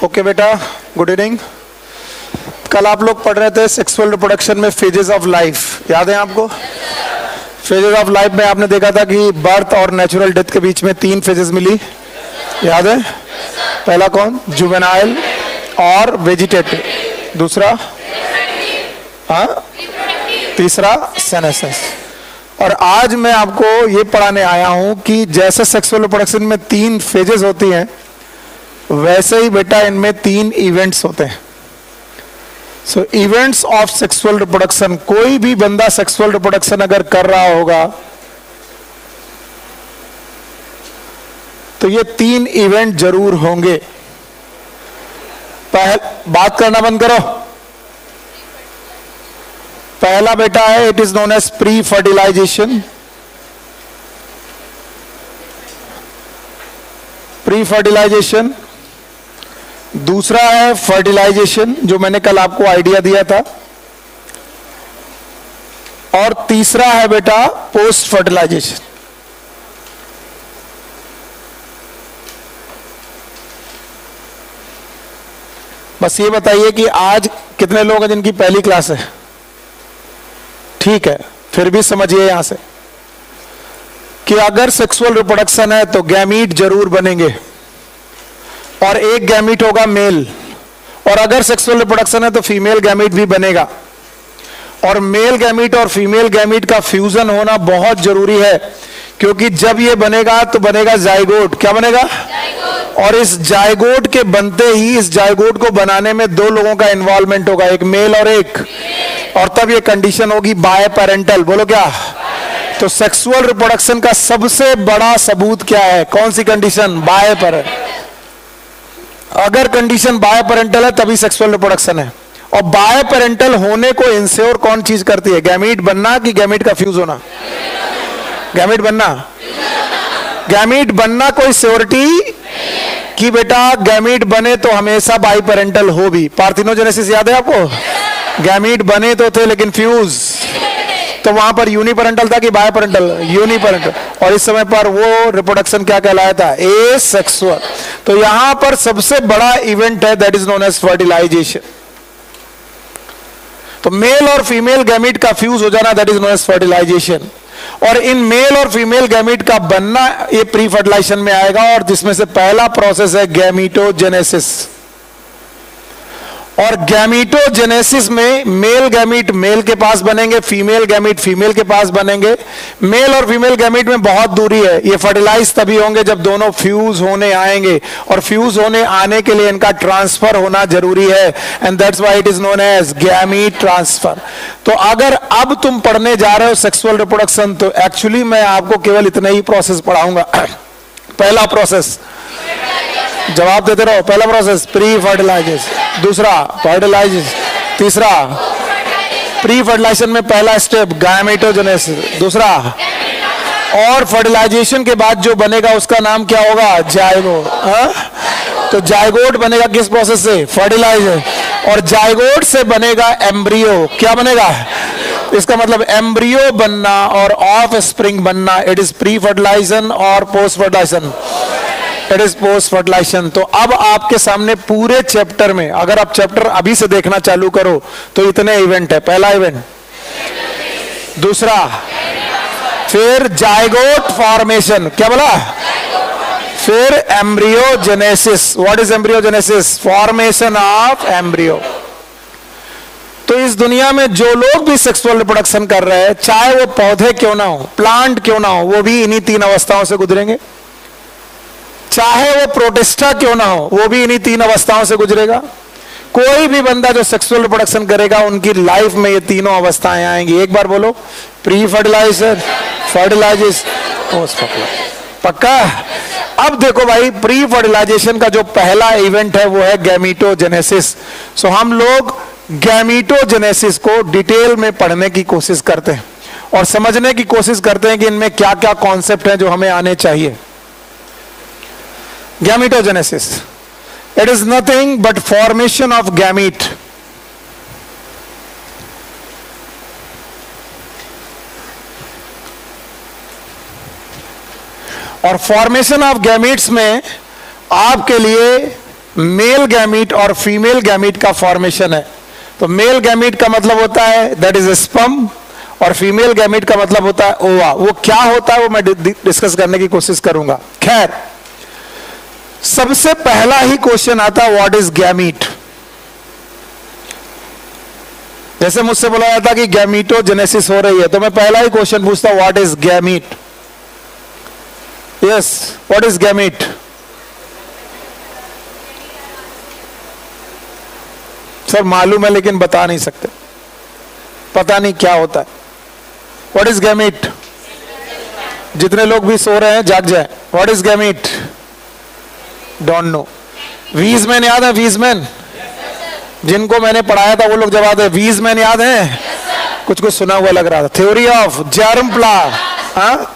Okay बेटा, good evening. कल आप लोग पढ़ रहे थे सेक्सुअल रिप्रोडक्शन में फेजेस ऑफ लाइफ, याद है आपको? फेजेस ऑफ लाइफ में आपने देखा था कि बर्थ और नेचुरल डेथ के बीच में 3 फेजेस मिली, याद है? पहला कौन? जुवेनाइल और वेजिटेटिव, दूसरा तीसरा सेनेसेस। और आज मैं आपको ये पढ़ाने आया हूं कि जैसे सेक्सुअल रिप्रोडक्शन में 3 फेजेस होती हैं, वैसे ही बेटा इनमें 3 इवेंट्स होते हैं। सो इवेंट्स ऑफ सेक्सुअल रिप्रोडक्शन, कोई भी बंदा सेक्सुअल रिप्रोडक्शन अगर कर रहा होगा तो ये 3 इवेंट जरूर होंगे। बात करना बंद करो। पहला बेटा है, it is known as pre fertilisation. Pre fertilisation. दूसरा है फर्टिलाइजेशन, जो मैंने कल आपको आइडिया दिया था। और तीसरा है बेटा पोस्ट फर्टिलाइजेशन। बस ये बताइए कि आज कितने लोग हैं जिनकी पहली क्लास है? ठीक है, फिर भी समझिए यहां से कि अगर सेक्सुअल रिप्रोडक्शन है तो गैमीट जरूर बनेंगे, और एक गैमीट होगा मेल। और अगर सेक्सुअल रिप्रोडक्शन है तो फीमेल गैमीट भी बनेगा। और मेल गैमीट और फीमेल गैमीट का फ्यूजन होना बहुत जरूरी है, क्योंकि जब ये बनेगा तो बनेगा जाइगोट। क्या बनेगा? जाइगोट। और इस जाइगोट के बनते ही इस जाइगोट को बनाने में 2 लोगों का इन्वॉल्वमेंट होगा, एक मेल और एक फीमेल। और तब ये कंडीशन होगी बाय पेरेंटल। बोलो क्या? तो सेक्सुअल रिप्रोडक्शन का सबसे बड़ा सबूत क्या है? कौन सी कंडीशन? Biparental. अगर कंडीशन बाय पेरेंटल है तभी सेक्सुअल रिप्रोडक्शन है। और बाय पेरेंटल होने को इंश्योर कौन चीज करती है? गैमीट बनना कि गैमीट का फ्यूज होना? गैमीट बनना। गैमीट बनना कोई श्योरिटी कि बेटा गैमीट बने तो हमेशा बाई पेरेंटल हो भी। पार्थिनोजेनेसिस याद है आपको? गैमीट बने तो थे लेकिन फ्यूज, तो वहां पर यूनिपेरेंटल था कि बाय पेरेंटल? यूनिपेरेंटल। और इस समय पर वो रिप्रोडक्शन क्या कहलाया था? एसेक्सुअल। तो यहां पर सबसे बड़ा इवेंट है, that is known as fertilisation. तो मेल और फीमेल गैमीट का फ्यूज हो जाना, that is known as fertilisation. और इन मेल और फीमेल गैमीट का बनना ये प्री फर्टिलाइजेशन में आएगा, और जिसमें से पहला प्रोसेस है गैमीटोजेनेसिस। और गैमीटोजेनेसिस में मेल गैमीट मेल के पास बनेंगे, फीमेल गैमीट फीमेल के पास बनेंगे। मेल और फीमेल गैमीट में बहुत दूरी है, ये फर्टिलाइज तभी होंगे जब दोनों फ्यूज होने आएंगे, और फ्यूज होने आने के लिए इनका ट्रांसफर होना जरूरी है, and that's why it is known as gamete transfer. तो अगर अब तुम पढ़ने जा रहे हो सेक्सुअल रिप्रोडक्शन, तो एक्चुअली मैं आपको केवल इतना ही प्रोसेस पढ़ाऊंगा। पहला प्रोसेस, जवाब देते रहो। पहला प्रोसेस प्री फर्टिलाइजेशन, दूसरा फर्टिलाइजेशन, तीसरा प्री फर्टिलाइजेशन में पहला स्टेप गैमेटोजेनेसिस, दूसरा, और फर्टिलाइजेशन के बाद जो बनेगा उसका नाम क्या होगा? जाइगोट। तो जाइगोट बनेगा किस प्रोसेस से? फर्टिलाइजेशन। और जाइगोट से बनेगा एम्ब्रियो। क्या बनेगा? इसका मतलब एम्ब्रियो बनना और ऑफ स्प्रिंग बनना, इट इज प्री फर्टिलाइजेशन और post fertilisation, it is post fertilisation. तो अब आपके सामने पूरे चैप्टर में, अगर आप चैप्टर अभी से देखना चालू करो तो इतने इवेंट है। पहला इवेंट, दूसरा, फिर जाइगोट फॉर्मेशन, क्या बोला? फिर embryogenesis. What is embryogenesis? Formation of embryo. तो इस दुनिया में जो लोग भी सेक्सुअल रिप्रोडक्शन कर रहे हैं, चाहे वो पौधे क्यों ना हो, प्लांट क्यों ना हो, वो भी इन्हीं 3 अवस्थाओं से गुजरेंगे। चाहे वो प्रोटिस्टा क्यों ना हो, वो भी इन्हीं 3 अवस्थाओं से गुजरेगा। कोई भी बंदा जो सेक्सुअल रिप्रोडक्शन करेगा, उनकी लाइफ में ये तीनों अवस्थाएं आएंगी। एक बार बोलो, pre fertilisation, fertilisation, post fertilisation. पक्का? अब देखो भाई, प्री फर्टिलाइजेशन का जो पहला इवेंट है वो है गैमीटोजेनेसिस। सो हम लोग गैमीटोजेनेसिस को डिटेल में पढ़ने की कोशिश करते हैं और समझने की कोशिश करते हैं कि इनमें क्या क्या कॉन्सेप्ट हैं जो हमें आने चाहिए। Gametogenesis, it is nothing but formation of gamete. और फॉर्मेशन ऑफ गैमीट्स में आपके लिए मेल गैमीट और फीमेल गैमीट का फॉर्मेशन है। तो मेल गैमीट का मतलब होता है दैट इज स्पर्म, और फीमेल गैमीट का मतलब होता है ओवा। वो क्या होता है वो मैं डिस्कस करने की कोशिश करूंगा। खैर, सबसे पहला ही क्वेश्चन आता है व्हाट इज गैमीट। जैसे मुझसे बोला जाता कि गैमीटोजेनेसिस हो रही है, तो मैं पहला ही क्वेश्चन पूछता हूं what is gamete. Yes, what is gamete? Sir मालूम है लेकिन बता नहीं सकते, पता नहीं क्या होता है। What is gamete? जितने लोग भी सो रहे हैं जाग जाए। What is gamete? Don't know. Weissman याद है? वीजमैन जिनको मैंने पढ़ाया था वो लोग जवाब है। वीजमैन याद है? कुछ कुछ सुना हुआ लग रहा था। Theory of germ plasm. हाँ,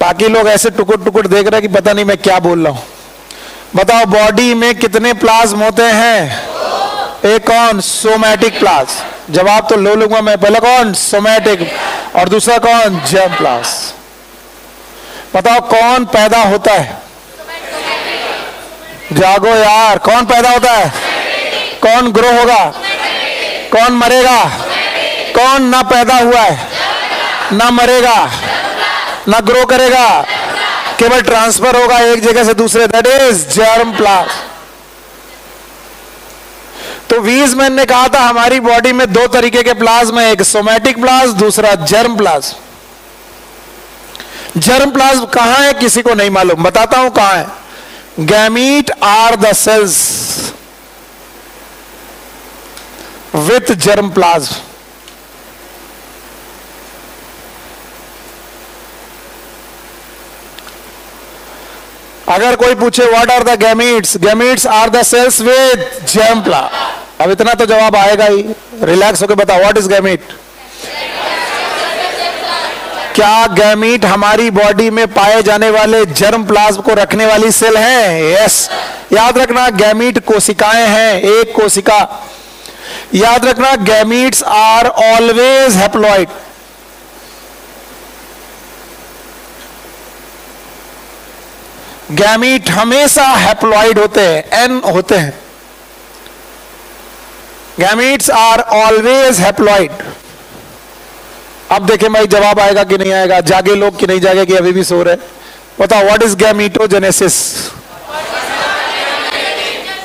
बाकी लोग ऐसे टुकुर टुकुर देख रहे हैं कि पता नहीं मैं क्या बोल रहा हूं। बताओ बॉडी में कितने प्लाज्म होते हैं? एक कौन? Somatic plasm. जवाब तो लो लूंगा मैं। पहले कौन? सोमैटिक, और दूसरा कौन? Germ plasm. बताओ कौन पैदा होता है? जागो यार, कौन पैदा होता है? कौन ग्रो होगा? कौन मरेगा? कौन ना पैदा हुआ है, ना मरेगा, ना ग्रो करेगा, केवल ट्रांसफर होगा एक जगह से दूसरे, दैट इज जर्म प्लाज्म। तो वीजमैन ने कहा था हमारी बॉडी में दो तरीके के प्लाज्म है, एक सोमैटिक प्लाज्म, दूसरा जर्म प्लाज्म। जर्म प्लाज्म कहां है किसी को नहीं मालूम, बताता हूं कहां है। Gamete are the cells with germ plasm. अगर कोई पूछे what are the gametes, gametes are the cells with germ plasm. अब इतना तो जवाब आएगा ही, रिलैक्स होकर बताओ व्हाट इज गैमीट। क्या गैमीट हमारी बॉडी में पाए जाने वाले जर्म प्लाज्म को रखने वाली सेल है? यस। याद रखना गैमीट कोशिकाएं हैं, एक कोशिका। याद रखना gametes are always haploid. Gamete हमेशा हैप्लॉइड होते हैं, एन होते हैं। Gametes are always haploid. अब देखें भाई जवाब आएगा कि नहीं आएगा, जागे लोग कि नहीं जागे कि अभी भी सो रहे। बताओ व्हाट इज गैमीटोजेनेसिस।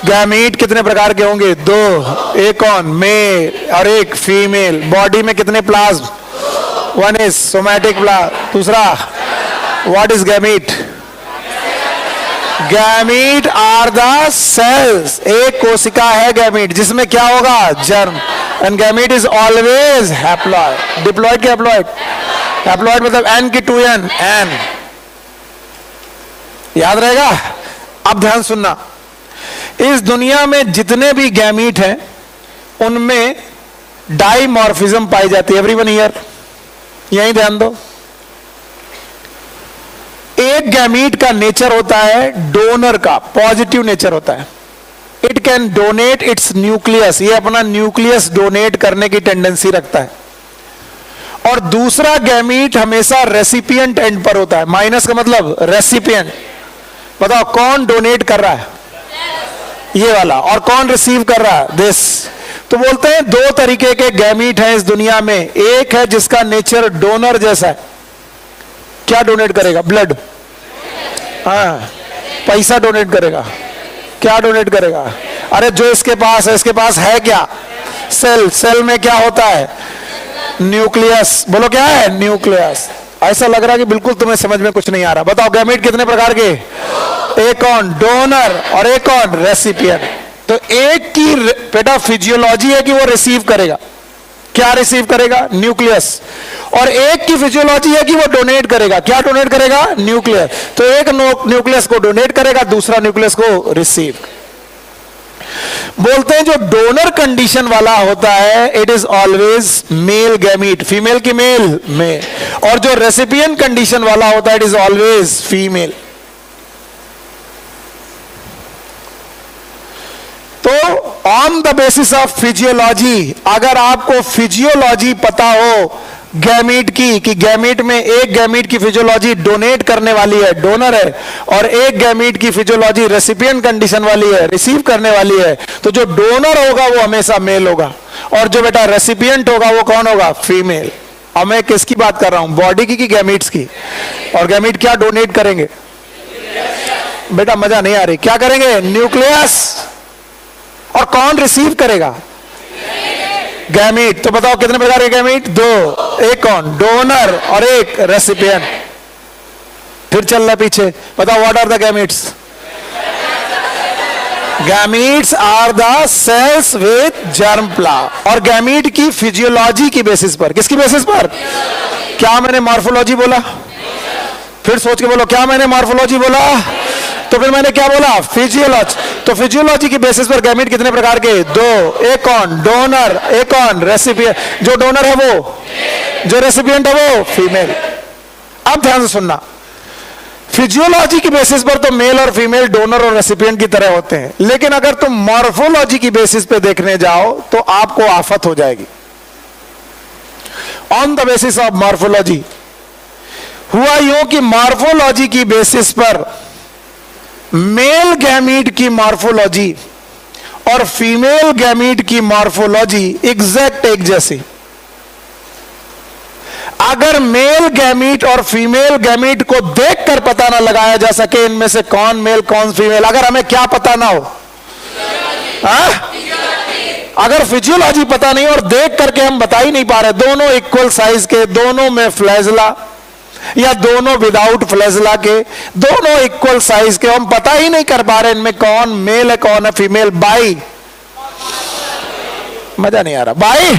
गैमीट कितने प्रकार के होंगे? दो, एक कौन? मेल और एक फीमेल। बॉडी में कितने plasm? One is somatic plasm, दूसरा what is gamete? Gamete are the cells, एक कोशिका है गैमीट जिसमें क्या होगा? Germ. And gamete is always haploid. Diploid के हैप्लॉइड? हैप्लॉइड मतलब एन की 2n, एन। याद रहेगा? अब ध्यान सुनना, इस दुनिया में जितने भी गैमीट हैं उनमें डाइमॉर्फिज्म पाई जाती है। एवरीवन हियर, यहीं ध्यान दो। एक गैमीट का नेचर होता है डोनर का, पॉजिटिव नेचर होता है। It can donate it's nucleus, ये अपना न्यूक्लियस डोनेट करने की टेंडेंसी रखता है। और दूसरा गैमीट हमेशा रेसिपिएंट एंड पर होता है। माइनस का मतलब रेसिपिएंट। बताओ कौन डोनेट कर रहा है? ये वाला। और कौन रिसीव कर रहा है? दिस। तो बोलते हैं दो तरीके के गैमीट हैं इस दुनिया में। एक है जिसका नेचर डोनर जैसा है। क्या डोनेट करेगा? ब्लड। हाँ, पैसा डोनेट करेगा। क्या डोनेट करेगा? अरे जो इसके पास है, इसके पास है क्या? सेल। सेल में क्या होता है? न्यूक्लियस। बोलो क्या है? न्यूक्लियस। ऐसा लग रहा है कि बिल्कुल तुम्हें समझ में कुछ नहीं आ रहा। बताओ गैमीट कितने प्रकार के? एक कौन? डोनर, और एक कौन? रेसिपिएंट। तो एक की बेटा फिजियोलॉजी है कि वो रिसीव करेगा। क्या रिसीव करेगा? न्यूक्लियस। और एक की फिजियोलॉजी है कि वो डोनेट करेगा। क्या डोनेट करेगा? न्यूक्लियस। तो एक न्यूक्लियस को डोनेट करेगा, दूसरा न्यूक्लियस को रिसीव। बोलते हैं जो डोनर कंडीशन वाला होता है it is always male gamete, female की मेल में। और जो रेसिपिएंट कंडीशन वाला होता है इट इज ऑलवेज फीमेल। तो on the basis of physiology, अगर आपको फिजियोलॉजी पता हो गैमीट की कि गैमीट में एक गैमीट की फिजियोलॉजी डोनेट करने वाली है, डोनर है, और एक गैमीट की फिजियोलॉजी रेसिपिएंट कंडीशन वाली है, रिसीव करने वाली है। तो जो डोनर होगा वो हमेशा मेल होगा, और जो बेटा रेसिपिएंट होगा वो कौन होगा? फीमेल। अब मैं किसकी बात कर रहा हूं, बॉडी की गैमीट्स की? और गैमीट क्या डोनेट करेंगे बेटा? मजा नहीं आ रही, क्या करेंगे? न्यूक्लियस। और कौन रिसीव करेगा? गैमीट। तो बताओ कितने प्रकार के गैमीट? दो। एक कौन? डोनर, और एक रेसिपिएंट। फिर चल रहा पीछे, बताओ what are the gametes? Gametes are the cells with germ plant. और गैमीट की फिजियोलॉजी की बेसिस पर, किसकी बेसिस पर? क्या मैंने मॉर्फोलॉजी बोला? फिर सोच के बोलो, क्या मैंने मॉर्फोलॉजी बोला? तो फिर मैंने क्या बोला? फिजियोलॉजी। तो फिजियोलॉजी की बेसिस पर गैमीट कितने प्रकार के? दो। एक कौन? डोनर, एक कौन? रेसिपिएंट। जो डोनर है वो, जो रेसिपिएंट है वो फीमेल। अब ध्यान से सुनना, फिजियोलॉजी की बेसिस पर तो मेल और फीमेल डोनर और रेसिपिएंट की तरह होते हैं, लेकिन अगर तुम मॉर्फोलॉजी की बेसिस पे देखने जाओ तो आपको आफत हो जाएगी। On the basis of morphology हुआ यूं कि मॉर्फोलॉजी की बेसिस पर मेल गैमीट की मॉर्फोलॉजी और फीमेल गैमीट की मॉर्फोलॉजी एग्जैक्ट एक जैसी। अगर मेल गैमीट और फीमेल गैमीट को देखकर पता ना लगाया जा सके इनमें से कौन मेल कौन फीमेल, अगर हमें क्या पता ना हो, अगर फिजियोलॉजी पता नहीं और देख करके हम बता ही नहीं पा रहे दोनों इक्वल साइज के, दोनों में फ्लैजला या दोनों विदाउट फ्लैजला के, दोनों इक्वल साइज के, हम पता ही नहीं कर पा रहे इनमें कौन मेल है कौन है फीमेल, बाई मजा नहीं आ रहा, बाई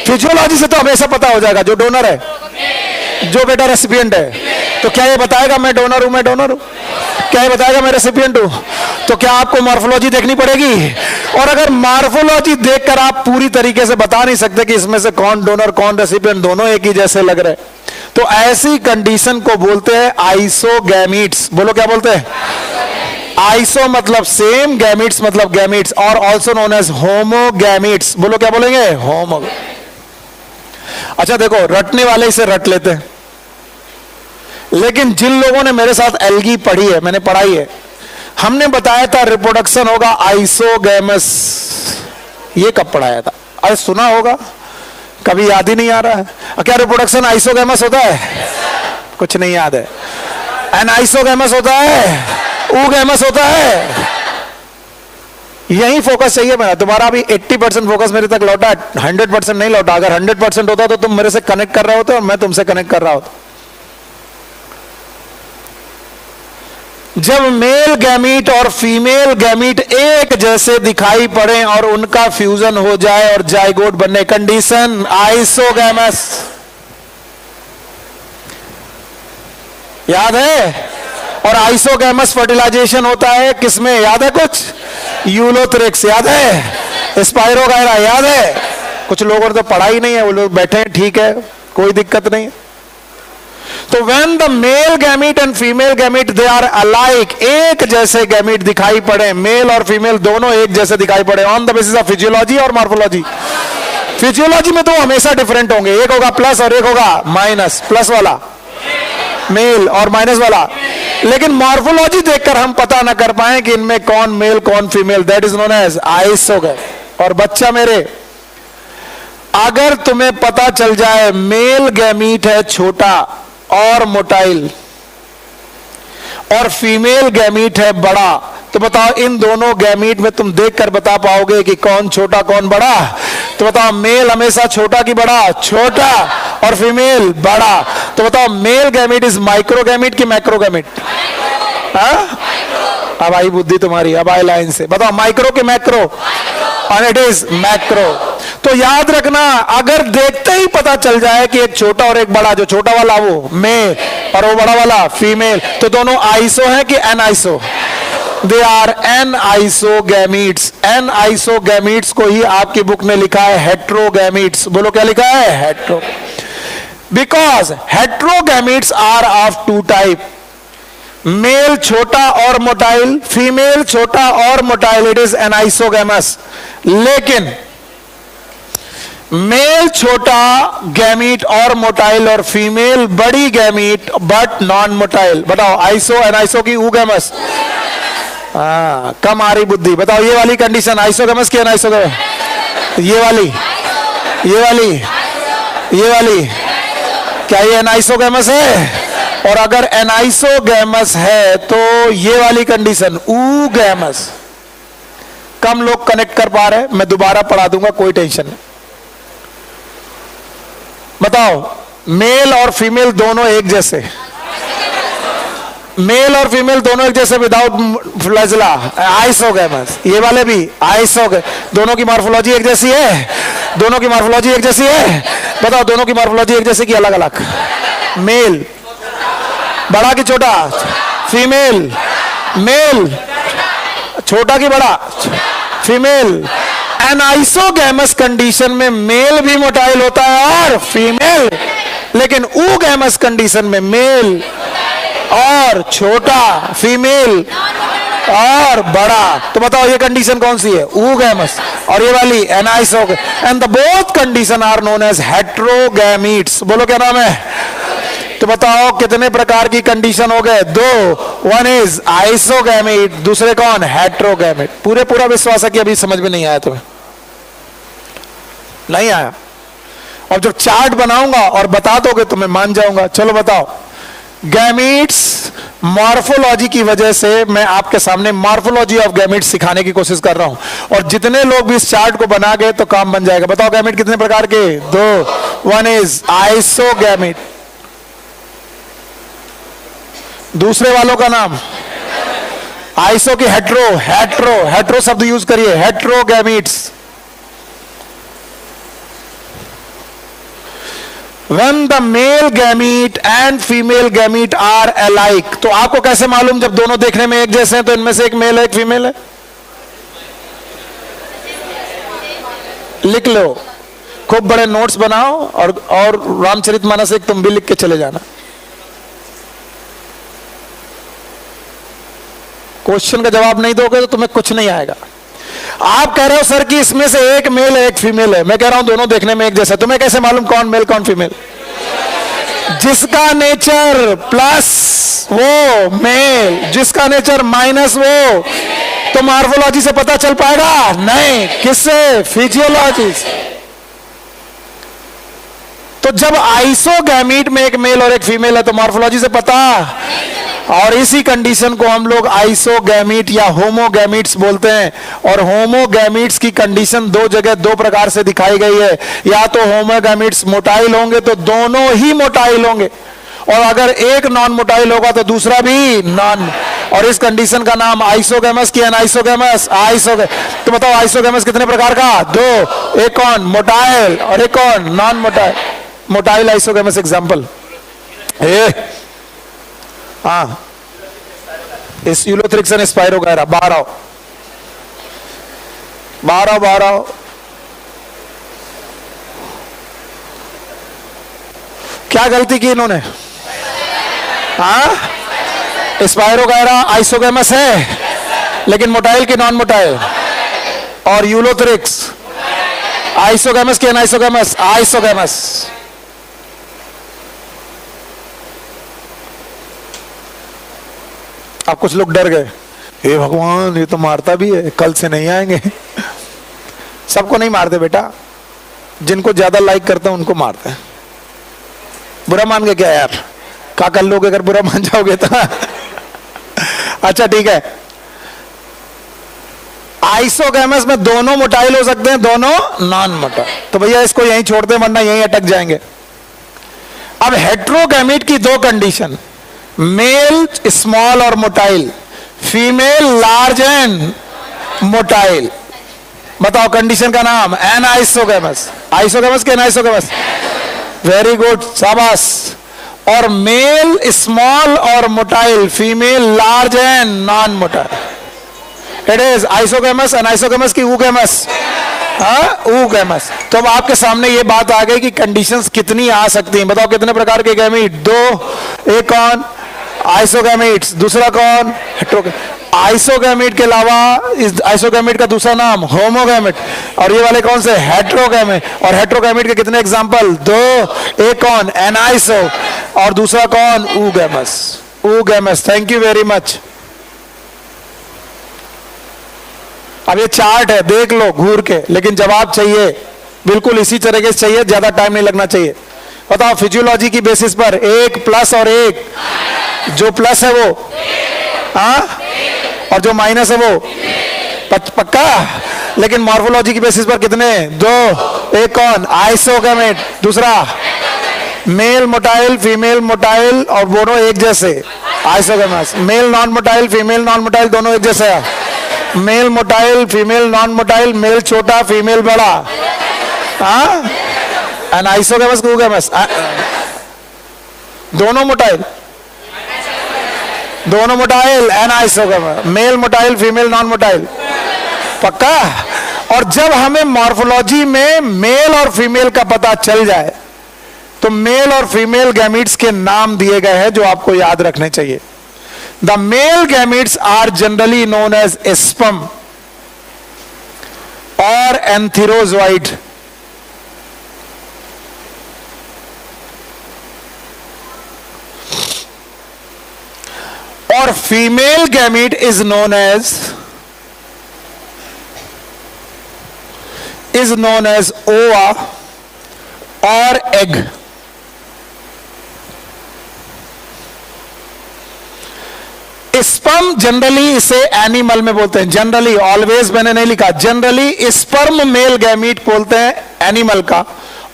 फिजियोलॉजी से तो हमेशा पता हो जाएगा जो डोनर है, जो बेटा रेसिपिएंट है। तो क्या ये बताएगा मैं डोनर हूं, मैं डोनर हूं? क्या ये बताएगा मैं रेसिपिएंट हूं? तो क्या आपको मॉर्फोलॉजी देखनी पड़ेगी? और अगर मॉर्फोलॉजी देखकर आप पूरी तरीके से बता नहीं सकते कि इसमें से कौन डोनर कौन रेसिपिएंट, दोनों एक ही जैसे लग रहे, तो ऐसी कंडीशन को बोलते हैं आइसोगैमीट्स। बोलो क्या बोलते हैं? आइसो मतलब सेम, गैमीट्स मतलब गैमीट्स, और ऑल्सो नोन एज होमोगैमीट्स। बोलो क्या बोलेंगे? होमो। अच्छा देखो, रटने वाले इसे रट लेते हैं, लेकिन जिन लोगों ने मेरे साथ एल्गी पढ़ी है, मैंने पढ़ाई है, हमने बताया था रिप्रोडक्शन होगा आइसोगैमस। ये कब पढ़ाया था? अरे सुना होगा, कभी याद ही नहीं आ रहा है। क्या रिप्रोडक्शन आइसोगैमस होता है? कुछ नहीं याद है। एनाइसोगैमस होता है, ऊगैमस होता है। यही फोकस चाहिए मेरा, तुम्हारा अभी 80% फोकस मेरे तक लौटा, 100% नहीं लौटा। अगर 100% होता तो तुम मेरे से कनेक्ट कर रहे होते और मैं तुमसे कनेक्ट कर रहा होता। जब मेल गैमीट और फीमेल गैमीट एक जैसे दिखाई पड़े और उनका फ्यूजन हो जाए और जाइगोट बनने, कंडीशन आइसोगैमस। याद है? और आइसोगैमस फर्टिलाइजेशन होता है किसमें, याद है कुछ? यूलोथ्रिक्स, याद है? स्पाइरोगायरा, याद है? कुछ लोगों ने तो पढ़ा ही नहीं है, वो लोग बैठे हैं, ठीक है, कोई दिक्कत नहीं है। तो when the male gamete and female gamete they are alike, एक जैसे गैमीट दिखाई पड़े, मेल और फीमेल दोनों एक जैसे दिखाई पड़े, on the basis of physiology और मॉर्फोलॉजी। फिजियोलॉजी में तो हमेशा डिफरेंट होंगे, एक होगा प्लस और एक होगा माइनस, प्लस वाला मेल और माइनस वाला, लेकिन मॉर्फोलॉजी देखकर हम पता ना कर पाए कि इनमें कौन मेल कौन female, that is known as isogamy. और बच्चा मेरे, अगर तुम्हें पता चल जाए मेल गैमीट है छोटा और मोटाइल और फीमेल गैमीट है बड़ा, तो बताओ इन दोनों गैमीट में तुम देखकर बता पाओगे कि कौन छोटा कौन बड़ा? तो बताओ मेल हमेशा छोटा की बड़ा? छोटा। और फीमेल बड़ा। तो बताओ male gamete is micro gamete की मैक्रो गैमीट? अब आई बुद्धि तुम्हारी, अब आई लाइन से बताओ, माइक्रो की मैक्रो? और इट इज मैक्रो। तो याद रखना, अगर देखते ही पता चल जाए कि एक छोटा और एक बड़ा, जो छोटा वाला वो मेल और वो बड़ा वाला फीमेल, तो दोनों आइसो हैं कि एनाइसो? They are एनाइसोगैमीट्स। एनाइसोगैमीट्स को ही आपकी बुक में लिखा है हेट्रोगैमीट्स। बोलो क्या लिखा है? Hetero. Because heterogametes are of two type, male छोटा और मोटाइल, फीमेल छोटा और मोटाइल, इट इज एनाइसोगैमस। लेकिन मेल छोटा गैमीट और मोटाइल और फीमेल बड़ी गैमीट बट नॉन मोटाइल। बताओ आइसो एनाइसो की ऊगैमस। कम आ रही बुद्धि। बताओ ये वाली कंडीशन आइसोगैमस की एनाइसोगैमस, ये वाली, ये वाली, ये वाली, क्या ये एनाइसोगैमस है? और अगर एनाइसोगैमस है तो ये वाली कंडीशन ऊगैमस। कम लोग कनेक्ट कर पा रहे हैं, मैं दोबारा पढ़ा दूंगा, कोई टेंशन नहीं। बताओ मेल और फीमेल दोनों एक जैसे, मेल और फीमेल दोनों एक जैसे विदाउट फ्लैजला, आइसोगैमस। ये वाले भी आइसोगैमस, दोनों की मॉर्फोलॉजी एक जैसी है, दोनों की मॉर्फोलॉजी एक जैसी है। बताओ दोनों की मॉर्फोलॉजी एक जैसी की अलग अलग? मेल बड़ा कि छोटा? फीमेल मेल छोटा कि बड़ा? फीमेल। एनाइसोगैमस कंडीशन में मेल भी मोटाइल होता है और फीमेल, लेकिन ऊगैमस कंडीशन में मेल और छोटा, फीमेल और बड़ा। तो बताओ ये कंडीशन कौन सी है? ऊगैमस। और ये वाली anisogamous. And the both condition are known as heterogametes. बोलो क्या नाम है? तो बताओ कितने प्रकार की कंडीशन हो गए? दो। वन इज आइसोगैमीट, दूसरे कौन? हेट्रोगैमीट। पूरा विश्वास है कि अभी समझ में नहीं आया तुम्हें? नहीं आया? और जब चार्ट बनाऊंगा और बता दोगे तो मैं मान जाऊंगा। चलो बताओ। गैमीट्स मॉर्फोलॉजी की वजह से मैं आपके सामने मॉर्फोलॉजी ऑफ गैमीट्स सिखाने की कोशिश कर रहा हूं, और जितने लोग भी इस चार्ट को बना गए तो काम बन जाएगा। बताओ गैमीट कितने प्रकार के? दो। वन इज आइसोगैमीट, दूसरे वालों का नाम आइसो की हेट्रो, हेट्रो, हेट्रो शब्द यूज करिए, हेट्रोगैमीट्स। When the male gamete and female gamete are alike, तो आपको कैसे मालूम जब दोनों देखने में एक जैसे हैं तो इनमें से एक मेल है एक फीमेल है? लिख लो, खूब बड़े नोट्स बनाओ और रामचरितमानस एक तुम भी लिख के चले जाना। क्वेश्चन का जवाब नहीं दोगे तो तुम्हें कुछ नहीं आएगा। आप कह रहे हो सर कि इसमें से एक मेल है एक फीमेल है, मैं कह रहा हूं दोनों देखने में एक जैसा। तुम्हें कैसे मालूम कौन मेल कौन फीमेल? जिसका नेचर प्लस वो मेल, जिसका नेचर माइनस वो। तो मॉर्फोलॉजी से पता चल पाएगा? नहीं। किससे? फिजियोलॉजी से। तो जब आइसोगैमीट में एक मेल और एक फीमेल है तो मॉर्फोलॉजी से पता, और इसी कंडीशन को हम लोग आइसोगैमीट या होमोगैमीट्स बोलते हैं। और होमोगैमीट्स की कंडीशन दो जगह दो प्रकार से दिखाई गई है। या तो होमोगैमीट्स मोटाइल होंगे तो दोनों ही मोटाइल होंगे, और अगर एक नॉन मोटाइल होगा तो दूसरा भी नॉन। और इस कंडीशन का नाम आइसोगैमस की एनाइसोगैमस, आइसोगैमस। तो बताओ आइसोगैमस कितने प्रकार का? दो। एक कौन? मोटाइल, और एक कौन? Non motile. Motile isogamous example हाँ, इस यूलोथ्रिक्स एंड स्पाइरोगायरा। बाहर आओ, बाहर आओ, बाहर आओ। क्या गलती की इन्होंने? हाँ, स्पाइरोगायरा आइसोगैमस है लेकिन मोटाइल की नॉन मोटाइल, और यूलोथ्रिक्स आइसोगैमस की एनाइसोगैमस, आइसोगैमस। अब कुछ लोग डर गए, हे भगवान ये तो मारता भी है, कल से नहीं आएंगे। सबको नहीं मारते बेटा, जिनको ज्यादा लाइक करते हैं उनको मारते हैं। बुरा मान के क्या यार, क्या कर लोगे अगर बुरा मान जाओगे तो? अच्छा ठीक है। आइसोगैमस में दोनों मोटाइल हो सकते हैं, दोनों नॉन मोटाइल। तो भैया इसको यहीं छोड़ते वरना यहीं अटक जाएंगे। अब हेट्रोगैमीट की दो कंडीशन, मेल स्मॉल और motile, female large and motile. बताओ कंडीशन का नाम? एनाइसोगैमस। आइसोगैमस के एनाइसोगैमस? वेरी गुड, शाबाश। और मेल स्मॉल और motile, female large and non motile. It is isogamous anisogamous की ऊगैमस? हाँ, ऊगैमस। तो अब आपके सामने ये बात आ गई कि कंडीशंस कितनी आ सकती हैं। बताओ कितने प्रकार के गैमीट? दो। एक कौन? आइसोगैमेट्स। दूसरा कौन? हेट्रोगैमेट। आइसोगैमेट के अलावा इस आइसोगैमेट का दूसरा नाम होमोगैमेट। और ये वाले कौन से? हेट्रोगैमेट। और हेट्रोगैमेट के कितने एग्जांपल? 2। एक कौन? एनाइसो। और दूसरा कौन? Oogamous. Oogamous. Thank you very much. अब ये चार्ट है, देख लो घूर के, लेकिन जवाब चाहिए बिल्कुल इसी तरीके से चाहिए, ज्यादा टाइम नहीं लगना चाहिए। बताओ फिजियोलॉजी की बेसिस पर 1 प्लस और 1, जो प्लस है वो हाँ, और जो माइनस है वो पक्का। लेकिन मॉर्फोलॉजी की बेसिस पर कितने? 2। एक कौन? आइसोगैमेट। दूसरा मेल मोटाइल फीमेल मोटाइल और दोनों एक जैसे, isogamous. Male non motile female non motile दोनों एक जैसे, male motile female non motile, male छोटा फीमेल बड़ा, हाँ। एंड आइसोगैमस ऊगैमस दोनों मोटाइल, दोनों motile and isogamous. Male motile female non motile, पक्का। और जब हमें मॉर्फोलॉजी में मेल और फीमेल का पता चल जाए तो मेल और फीमेल गैमीट्स के नाम दिए गए हैं जो आपको याद रखने चाहिए। The male gametes are generally known as sperm और एंथेरोजोइड। और female gamete is known as ova और एग। स्पर्म जनरली इसे एनिमल में बोलते हैं, जनरली, ऑलवेज मैंने नहीं लिखा, जनरली स्पर्म मेल गैमीट बोलते हैं एनिमल का।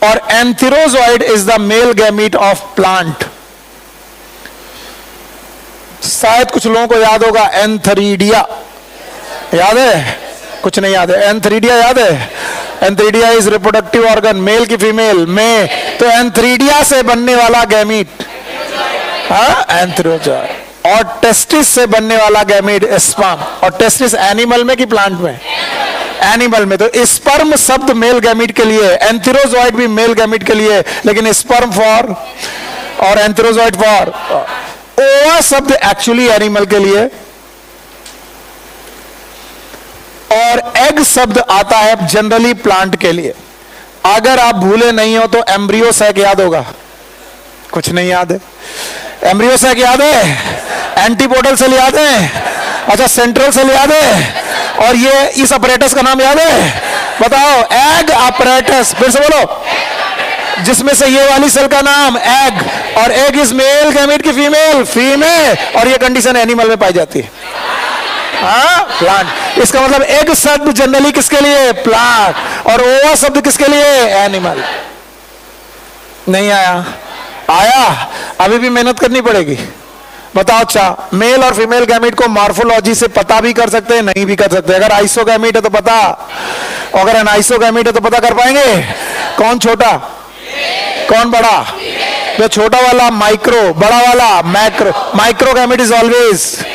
और antherozoid is the male gamete of plant. शायद कुछ लोगों को याद होगा एंथरीडिया, याद है? कुछ नहीं याद है? एंथरीडिया याद है? एंथरीडिया इज रिप्रोडक्टिव ऑर्गन, मेल की फीमेल में, तो एंथरीडिया से बनने वाला गैमीट हाँ एंथेरोजोइड। और टेस्टिस से बनने वाला गैमीट स्पर्म। और टेस्टिस एनिमल में कि प्लांट में? एनिमल में। तो स्पर्म शब्द मेल गैमीट के लिए, एंथेरोजोइड भी मेल गैमीट के लिए, लेकिन स्पर्म फॉर और एंथेरोजोइड फॉर। ओवा शब्द एक्चुअली एनिमल के लिए, और एग शब्द आता है जनरली प्लांट के लिए। अगर आप भूले नहीं हो तो एम्ब्रियो सैक याद होगा? कुछ नहीं याद है? एम्ब्रियो सैक याद है? एंटीपोडल सेल याद है? अच्छा, सेंट्रल सेल याद है? और ये इस अपरेटस का नाम याद है? बताओ। Egg apparatus. फिर से बोलो। जिसमें से ये वाली सेल का नाम एग, और एग इज मेल गैमीट की फीमेल, फीमेल, और ये कंडीशन एनिमल में पाई जाती है, हाँ प्लांट। इसका मतलब एग शब्द जनरली किसके लिए? प्लांट। और ओवा शब्द किसके लिए? एनिमल। नहीं आया? आया? अभी भी मेहनत करनी पड़ेगी। बताओ। अच्छा, मेल और फीमेल गैमीट को मॉर्फोलॉजी से पता भी कर सकते हैं, नहीं भी कर सकते। अगर आइसोगैमीट है तो पता, अगर एनाइसोगैमीट है तो पता कर पाएंगे। कौन छोटा कौन बड़ा? जो छोटा वाला माइक्रो, बड़ा वाला macro. Microgamete is always,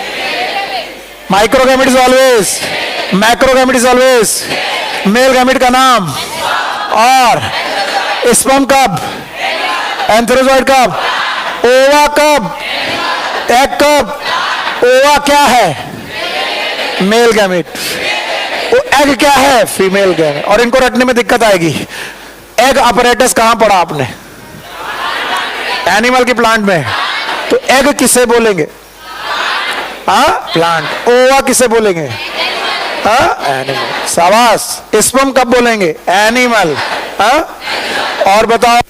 microgamete is always, macrogamete is always male gamete का नाम। और स्पर्म कब? एंथेरोजोइड कब? ओवा कब? एग कब? ओवा क्या है? Male gamete. एग क्या है? Female gamete. और इनको रटने में दिक्कत आएगी। एग अपरेटस कहां पढ़ा आपने? एनिमल की प्लांट में। तो एग किसे बोलेंगे? हाँ प्लांट। ओवा किसे बोलेंगे? हाँ एनिमल। शाबाश। स्पर्म कब बोलेंगे? एनिमल। हाँ। और बताओ।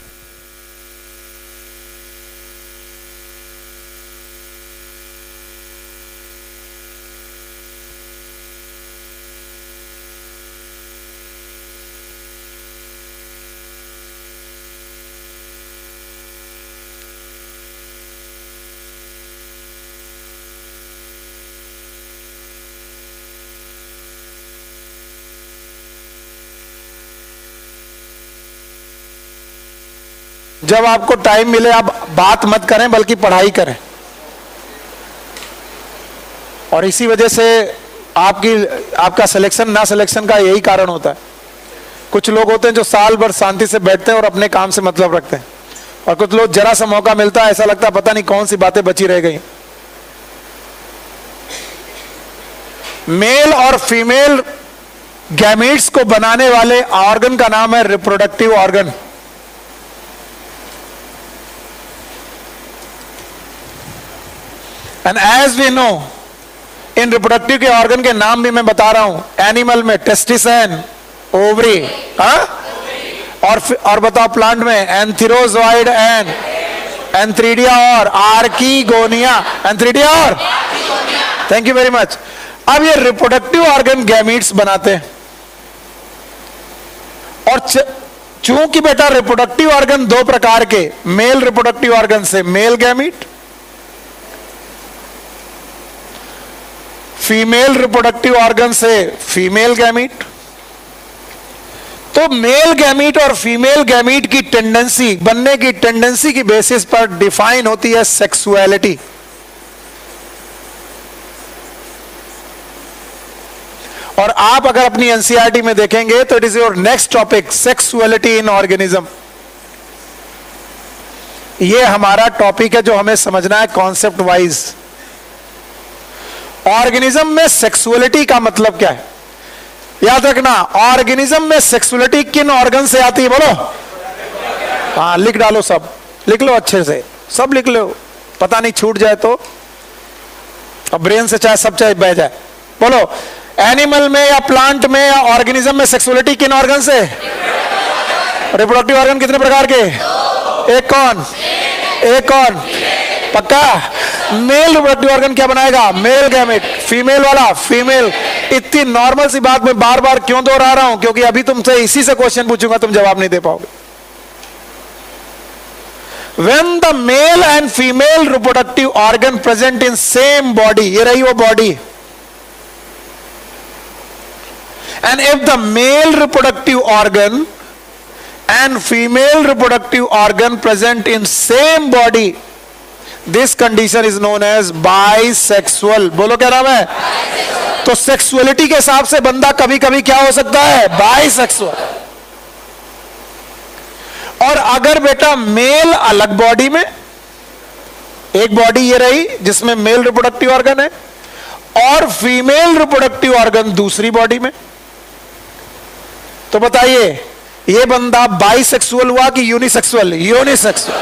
जब आपको टाइम मिले आप बात मत करें बल्कि पढ़ाई करें। और इसी वजह से आपका सिलेक्शन ना सिलेक्शन का यही कारण होता है। कुछ लोग होते हैं जो साल भर शांति से बैठते हैं और अपने काम से मतलब रखते हैं, और कुछ लोग जरा सा मौका मिलता है ऐसा लगता है पता नहीं कौन सी बातें बची रह गई। मेल और फीमेल गैमीट्स को बनाने वाले ऑर्गन का नाम है reproductive organ. And as we know, इन रिप्रोडक्टिव के ऑर्गन के नाम भी मैं बता रहा हूं। एनिमल में टेस्टिस एंड ओवरी, और बताओ प्लांट में एंथीरोजोइड एंड एंथ्रीडिया और आर्कीगोनिया, एंथ्रीडिया और थैंक यू वेरी मच। अब ये रिप्रोडक्टिव ऑर्गन गैमीट्स बनाते हैं, और चूंकि बेटा रिप्रोडक्टिव ऑर्गन दो प्रकार के, मेल रिप्रोडक्टिव ऑर्गन से male gamete, female reproductive organ से फीमेल गैमीट। तो मेल गैमीट और फीमेल गैमीट की टेंडेंसी, बनने की टेंडेंसी की बेसिस पर डिफाइन होती है सेक्सुअलिटी। और आप अगर अपनी एनसीईआरटी में देखेंगे तो it is your next topic, sexuality in organism. ये हमारा टॉपिक है जो हमें समझना है कॉन्सेप्ट वाइज। ऑर्गेनिज्म में सेक्सुअलिटी का मतलब क्या है, याद रखना। ऑर्गेनिज्म में सेक्सुअलिटी किन ऑर्गन से आती है बोलो? हाँ, लिख डालो, सब लिख लो, अच्छे से सब लिख लो, पता नहीं छूट जाए तो। अब ब्रेन से चाहे सब चाहे बह जाए। बोलो, एनिमल में या प्लांट में या ऑर्गेनिज्म में सेक्सुअलिटी किन ऑर्गन से? रिप्रोडक्टिव ऑर्गन कितने प्रकार के? एक कौन? एक कौन? पक्का? मेल रिप्रोडक्टिव ऑर्गन क्या बनाएगा? Male gamete. फीमेल वाला फीमेल। इतनी नॉर्मल सी बात मैं बार बार क्यों दोहरा रहा हूं? क्योंकि अभी तुमसे इसी से क्वेश्चन पूछूंगा, तुम जवाब नहीं दे पाओगे। When the male and female reproductive organ present in same body, ये रही वो body, and if the male reproductive organ and female reproductive organ present in same body, this condition is known as bisexual। बोलो क्या नाम है? तो sexuality के हिसाब से बंदा कभी कभी क्या हो सकता है? बाइसेक्सुअल। और अगर बेटा मेल अलग बॉडी में, एक बॉडी ये रही जिसमें मेल रिप्रोडक्टिव ऑर्गन है, और फीमेल रिप्रोडक्टिव ऑर्गन दूसरी बॉडी में, तो बताइए ये बंदा बाइसेक्सुअल हुआ कि यूनिसेक्सुअल? यूनिसेक्सुअल।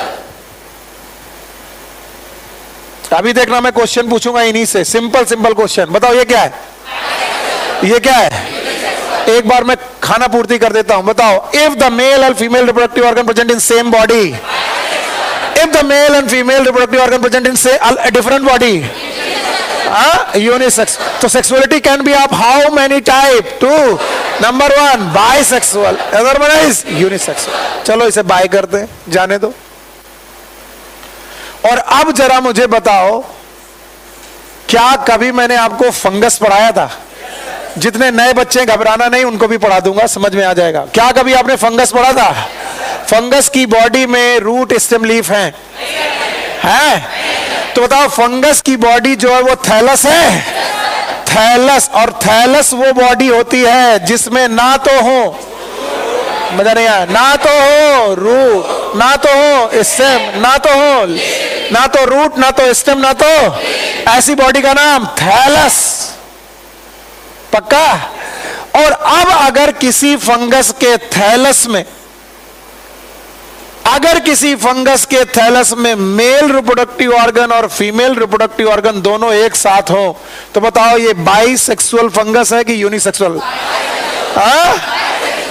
अभी देखना, मैं क्वेश्चन पूछूंगा इन्हीं से, सिंपल सिंपल क्वेश्चन। बताओ ये क्या है? ये क्या है? एक बार मैं खाना पूर्ति कर देता हूं। बताओ, if the male and female reproductive organ present in same body, if the male and female reproductive organ present in different body, unisex. तो sexuality can be of how many type? 2। Number 1 bisexual, other one is unisexual. चलो इसे bye करते हैं, जाने दो। और अब जरा मुझे बताओ, क्या कभी मैंने आपको फंगस पढ़ाया था? जितने नए बच्चे घबराना नहीं, उनको भी पढ़ा दूंगा, समझ में आ जाएगा। क्या कभी आपने फंगस पढ़ा था? फंगस की बॉडी में रूट, स्टेम, लीफ हैं? तो बताओ, फंगस की बॉडी जो है वो थैलस है? थैलस। और थैलस वो बॉडी होती है जिसमें ना तो हो, मजा नहीं आया, ना तो हो रूट, ना तो हो स्टेम, ना तो हो, ना तो रूट, ना तो स्टेम, ना तो, ऐसी बॉडी का नाम थैलस। पक्का? और अब अगर किसी फंगस के थैलस में, अगर किसी फंगस के थैलस में मेल रिप्रोडक्टिव ऑर्गन और फीमेल रिप्रोडक्टिव ऑर्गन दोनों एक साथ हो, तो बताओ ये बाइसेक्सुअल फंगस है कि यूनिसेक्सुअल?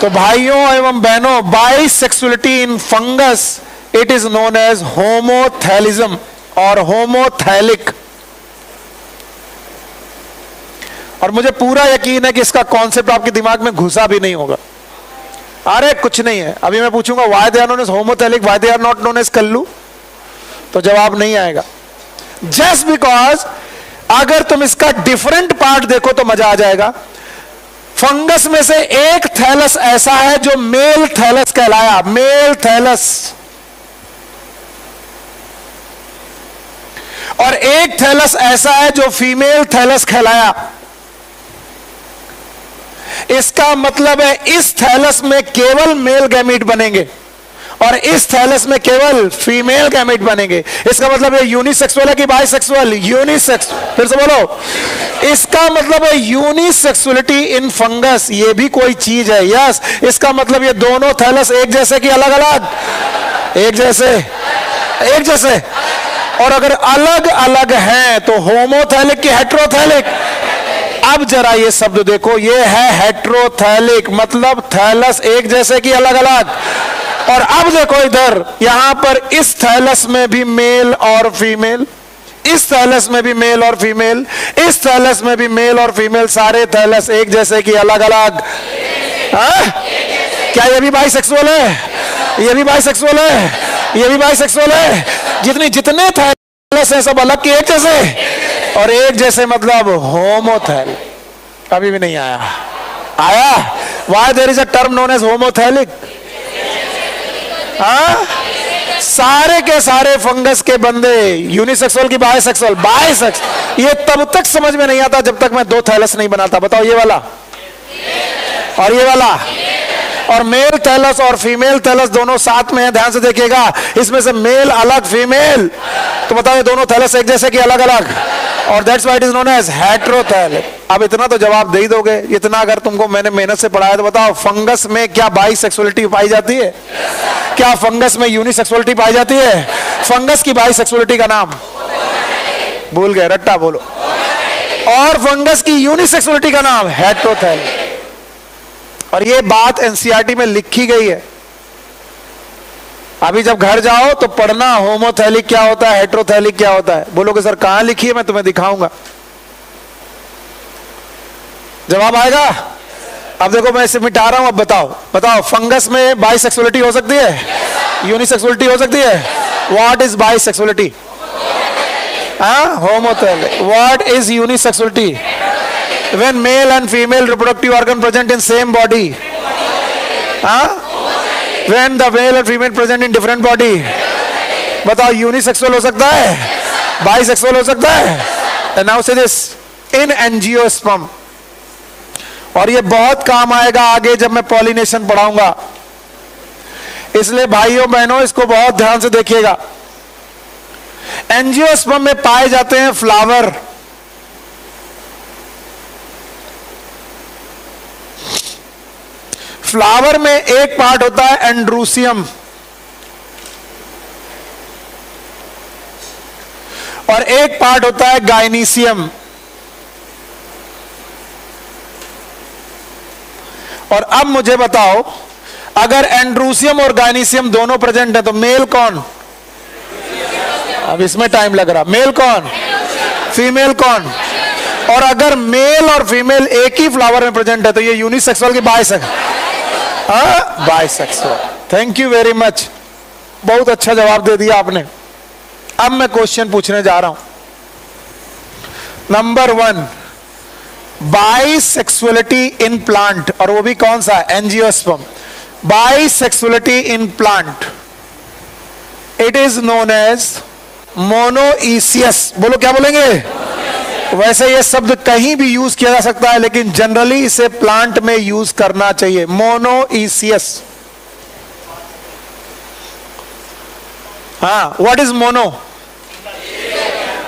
तो भाइयों एवं बहनों, bisexuality in fungus, it is known as homothallism और होमोथैलिक। और मुझे पूरा यकीन है कि इसका कॉन्सेप्ट आपके दिमाग में घुसा भी नहीं होगा। अरे कुछ नहीं है, अभी मैं पूछूंगा why they are known as homothallic, why they are not known as Kallu, तो जवाब नहीं आएगा। जस्ट बिकॉज अगर तुम इसका डिफरेंट पार्ट देखो तो मजा आ जाएगा। फंगस में से एक थैलस ऐसा है जो मेल थैलस कहलाया, मेल थैलस, और एक थैलस ऐसा है जो फीमेल थैलस कहलाया। इसका मतलब है इस थैलस में केवल मेल गैमीट बनेंगे और इस थैलस में केवल फीमेल गैमेट बनेंगे। इसका मतलब है यूनिसेक्सुअल है कि बाइसेक्सुअल? यूनिसेक्स। फिर से बोलो, इसका मतलब है यूनिसेक्सुअलिटी इन फंगस, ये भी कोई चीज है। यस, इसका मतलब ये दोनों थैलस एक जैसे कि अलग अलग? एक जैसे, एक जैसे। और अगर अलग अलग हैं तो होमोथैलिक कि हेट्रोथैलिक? अब जरा ये शब्द देखो, ये है हेट्रोथैलिक, मतलब थैलस एक जैसे कि अलग अलग। और अब देखो इधर, यहां पर इस थैलस में भी मेल और फीमेल, इस थैलस में भी मेल और फीमेल, इस थैलस में भी मेल और फीमेल, सारे थैलस एक जैसे कि अलग अलग। क्या ये भी बाइसेक्सुअल है? ये भी बाइसेक्सुअल है? ये भी बाइसेक्सुअल है? जितने थैलस हैं सब अलग कि एक जैसे? और एक जैसे मतलब होमोथैलिक। कभी भी नहीं आया? आया? Why there is a term known as homothallic? सारे के सारे फंगस के बंदे यूनिसेक्सुअल की बाइसेक्सुअल? बाइसेक्स। ये तब तक समझ में नहीं आता जब तक मैं दो थैलस नहीं बनाता। बताओ, ये वाला और ये वाला, और मेल थैलस और फीमेल थैलस दोनों साथ में है। ध्यान से देखिएगा, इसमें से मेल अलग फीमेल, तो बताओ ये दोनों थैलस एक जैसे कि अलग अलग? और that's why it is known as heterothallic. अब इतना तो जवाब दे ही दोगे, इतना अगर तुमको मैंने मेहनत से पढ़ाया तो बताओ, फंगस में क्या बाइसेक्सुअलिटी पाई जाती है? क्या फंगस में यूनिसेक्सुअलिटी पाई जाती है? फंगस की बाइसेक्सुअलिटी का नाम भूल गए, रट्टा बोलो। और फंगस की यूनिसेक्सुअलिटी का नाम हेट्रोथैलिक। और ये बात एनसीईआरटी में लिखी गई है। अभी जब घर जाओ तो पढ़ना, होमोथैलिक क्या होता है, हेट्रोथैलिक क्या होता है। बोलोगे सर कहां लिखी है? मैं तुम्हें दिखाऊंगा, जवाब आएगा। अब देखो मैं इसे मिटा रहा हूं, अब बताओ, बताओ फंगस में बाइसेक्सुअलिटी हो सकती है? यूनिसेक्सुअलिटी हो सकती है? What is bisexuality? Homothallic. What is unisexuality? When male and female reproductive organ present in same body. When the male and female present in different body. बताओ, यूनिसेक्सुअल हो सकता है? बाइसेक्सुअल हो सकता है? And now say this, in angiosperm। और ये बहुत काम आएगा आगे जब मैं पॉलिनेशन पढ़ाऊंगा, इसलिए भाइयों बहनों इसको बहुत ध्यान से देखिएगा। एंजियोस्पर्म में पाए जाते हैं फ्लावर, फ्लावर में एक पार्ट होता है एंड्रूसियम और एक पार्ट होता है गाइनीसियम। और अब मुझे बताओ, अगर एंड्रूसियम और गाइनीसियम दोनों प्रेजेंट है तो मेल कौन? अब इसमें टाइम लग रहा, मेल कौन? फीमेल कौन? और अगर मेल और फीमेल एक ही फ्लावर में प्रेजेंट है तो ये यूनिसेक्सुअल की bisexual? Bisexual. Thank you very much, बहुत अच्छा जवाब दे दिया आपने। अब मैं क्वेश्चन पूछने जा रहा हूं। नंबर 1, बाइसेक्सुअलिटी इन प्लांट, और वो भी कौन सा? Angiosperm. Bisexuality in plant, it is known as monoecious. बोलो, क्या बोलेंगे? वैसे ये शब्द कहीं भी यूज किया जा सकता है, लेकिन जनरली इसे प्लांट में यूज करना चाहिए। मोनोइसियस। हाँ, व्हाट इज मोनो?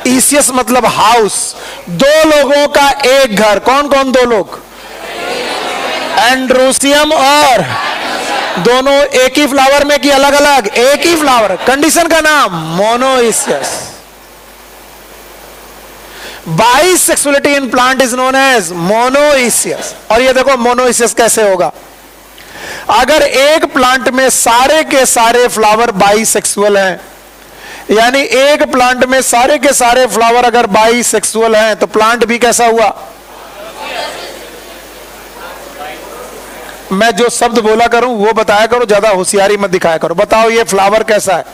इसियस मतलब हाउस, दो लोगों का एक घर। कौन कौन दो लोग? एंड्रूसियम और दोनों एक ही फ्लावर में कि अलग अलग? एक ही फ्लावर। कंडीशन का नाम monoecious. Bisexuality in plant is known as monoecious. और ये देखो मोनोइसियस कैसे होगा? अगर एक प्लांट में सारे के सारे फ्लावर बाइसेक्सुअल हैं, यानी एक प्लांट में सारे के सारे फ्लावर अगर बाइसेक्सुअल हैं तो प्लांट भी कैसा हुआ? मैं जो शब्द बोला करूं वो बताया करो, ज्यादा होशियारी मत दिखाया करो। बताओ ये फ्लावर कैसा है?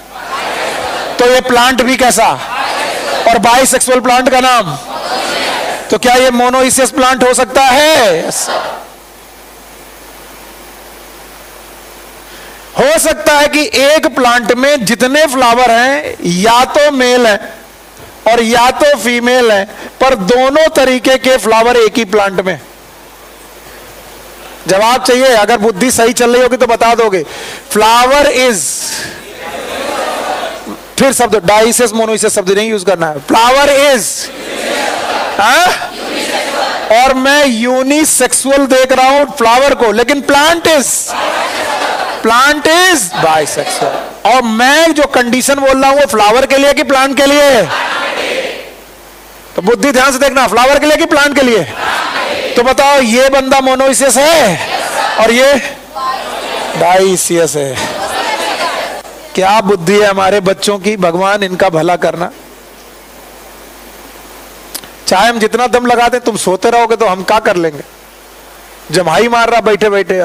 तो ये प्लांट भी कैसा? और बाइसेक्सुअल प्लांट का नाम? तो क्या ये मोनोइसियस प्लांट हो सकता है? हो सकता है कि एक प्लांट में जितने फ्लावर हैं या तो मेल हैं और या तो फीमेल हैं, पर दोनों तरीके के फ्लावर एक ही प्लांट में। जवाब चाहिए, अगर बुद्धि सही चल रही होगी तो बता दोगे। फ्लावर इज, फिर शब्द डाइसेस मोनोइसेस शब्द नहीं यूज करना है। फ्लावर इज, और मैं यूनिसेक्सुअल देख रहा हूं फ्लावर को, लेकिन प्लांट इज बाइसेक्सुअल। और मैं जो कंडीशन बोल रहा हूं वो फ्लावर के लिए कि प्लांट के लिए? तो बुद्धि ध्यान से देखना, फ्लावर के लिए कि प्लांट के लिए? तो बताओ, ये बंदा मोनोइसियस है और ये डाइसियस है। क्या बुद्धि है हमारे बच्चों की, भगवान इनका भला करना। चाहे हम जितना दम लगा दें, तुम सोते रहोगे तो हम क्या कर लेंगे? जमाई मार रहा बैठे बैठे,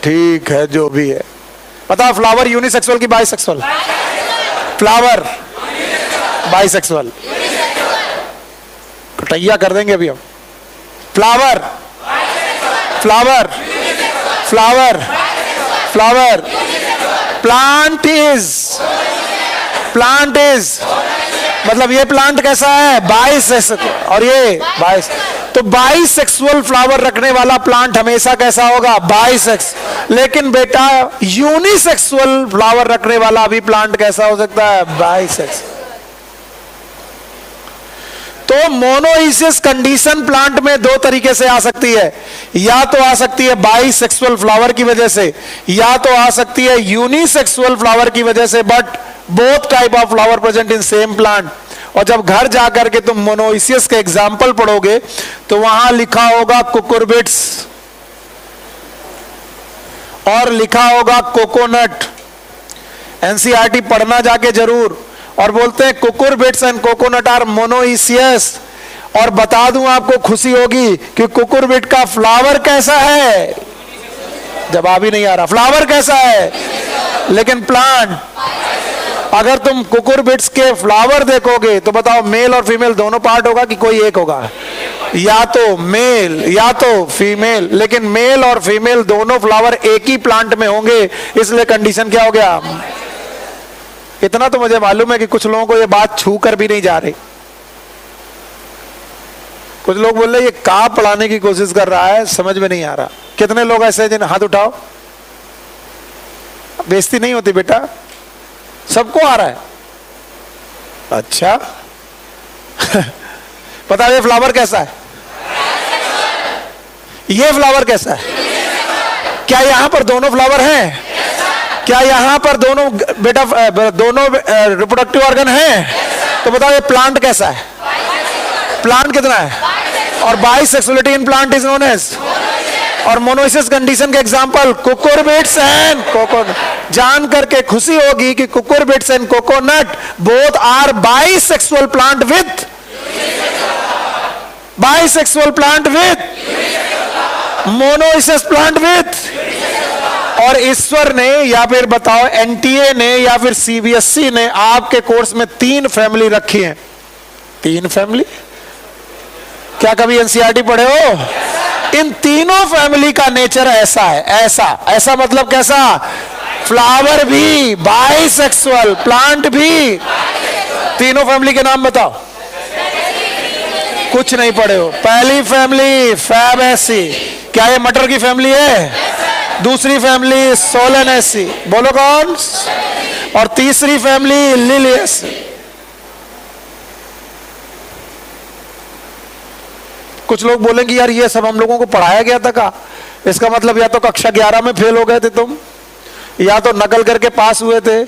ठीक है जो भी है। बताओ, फ्लावर यूनिसेक्सुअल की बाइसेक्सुअल? Flower bisexual. कटैया कर देंगे अभी हम। Flower flower flower flower, plant is मतलब ये प्लांट कैसा है? बाइसेक्सुअल। और ये बाइस, तो बाइसेक्सुअल फ्लावर रखने वाला प्लांट हमेशा कैसा होगा? बाइसेक्स। लेकिन बेटा यूनिसेक्सुअल फ्लावर रखने वाला भी प्लांट कैसा हो सकता है? बाइसेक्स। तो मोनोइसिस कंडीशन प्लांट में दो तरीके से आ सकती है, या तो आ सकती है बाइसेक्सुअल फ्लावर की वजह से, या तो आ सकती है यूनिसेक्सुअल फ्लावर की वजह से। But both type of flower present in same plant. और जब घर जाकर के तुम मोनोइसिस के एग्जाम्पल पढ़ोगे तो वहां लिखा होगा कुकुरबिट्स और लिखा होगा कोकोनट। एनसीईआरटी पढ़ना जाके जरूर। और बोलते हैं cucurbits and coconut are monoecious. और बता दूं आपको, खुशी होगी कि कुकुरबिट का फ्लावर कैसा है? जवाब ही नहीं आ रहा। फ्लावर कैसा है? लेकिन प्लांट, अगर तुम कुकुरबिट्स के फ्लावर देखोगे तो बताओ, मेल और फीमेल दोनों पार्ट होगा कि कोई एक होगा? या तो मेल या तो फीमेल। लेकिन मेल और फीमेल दोनों फ्लावर एक ही प्लांट में होंगे, इसलिए कंडीशन क्या हो गया? इतना तो मुझे मालूम है कि कुछ लोगों को ये बात छू कर भी नहीं जा रही। कुछ लोग बोल रहे ये का पढ़ाने की कोशिश कर रहा है, समझ में नहीं आ रहा। कितने लोग ऐसे हैं जिन्हें हाथ उठाओ? बेइज्जती नहीं होती बेटा, सबको आ रहा है। अच्छा पता है ये फ्लावर कैसा है? ये फ्लावर कैसा है? क्या यहां पर दोनों फ्लावर हैं? क्या यहां पर दोनों बेटा दोनों रिप्रोडक्टिव ऑर्गन हैं? तो बताओ ये प्लांट कैसा है? प्लांट कितना है? और bisexuality in plant is known as. और मोनोइसिस कंडीशन के एग्जांपल कुकुरबिट्स एंड कोकोनट। जान करके खुशी होगी कि cucurbits and coconut both are bisexual plant with bisexual plant with monoecious plant with. और ईश्वर ने या फिर बताओ एनटीए ने या फिर सीबीएसई ने आपके कोर्स में 3 फैमिली रखी हैं। 3 फैमिली? क्या कभी एनसीईआरटी पढ़े हो? इन तीनों फैमिली का नेचर ऐसा है। ऐसा मतलब कैसा? फ्लावर भी बाइसेक्सुअल, प्लांट भी। तीनों फैमिली के नाम बताओ। कुछ नहीं पढ़े हो। पहली फैमिली फैबेसी, क्या ये मटर की फैमिली है? दूसरी फैमिली सोलेनेसी, बोलो कौन? और तीसरी फैमिली लिलियसी। कुछ लोग बोलेंगे यार ये सब हम लोगों को पढ़ाया गया था का? इसका मतलब या तो कक्षा 11 में फेल हो गए थे तुम, या तो नकल करके पास हुए थे,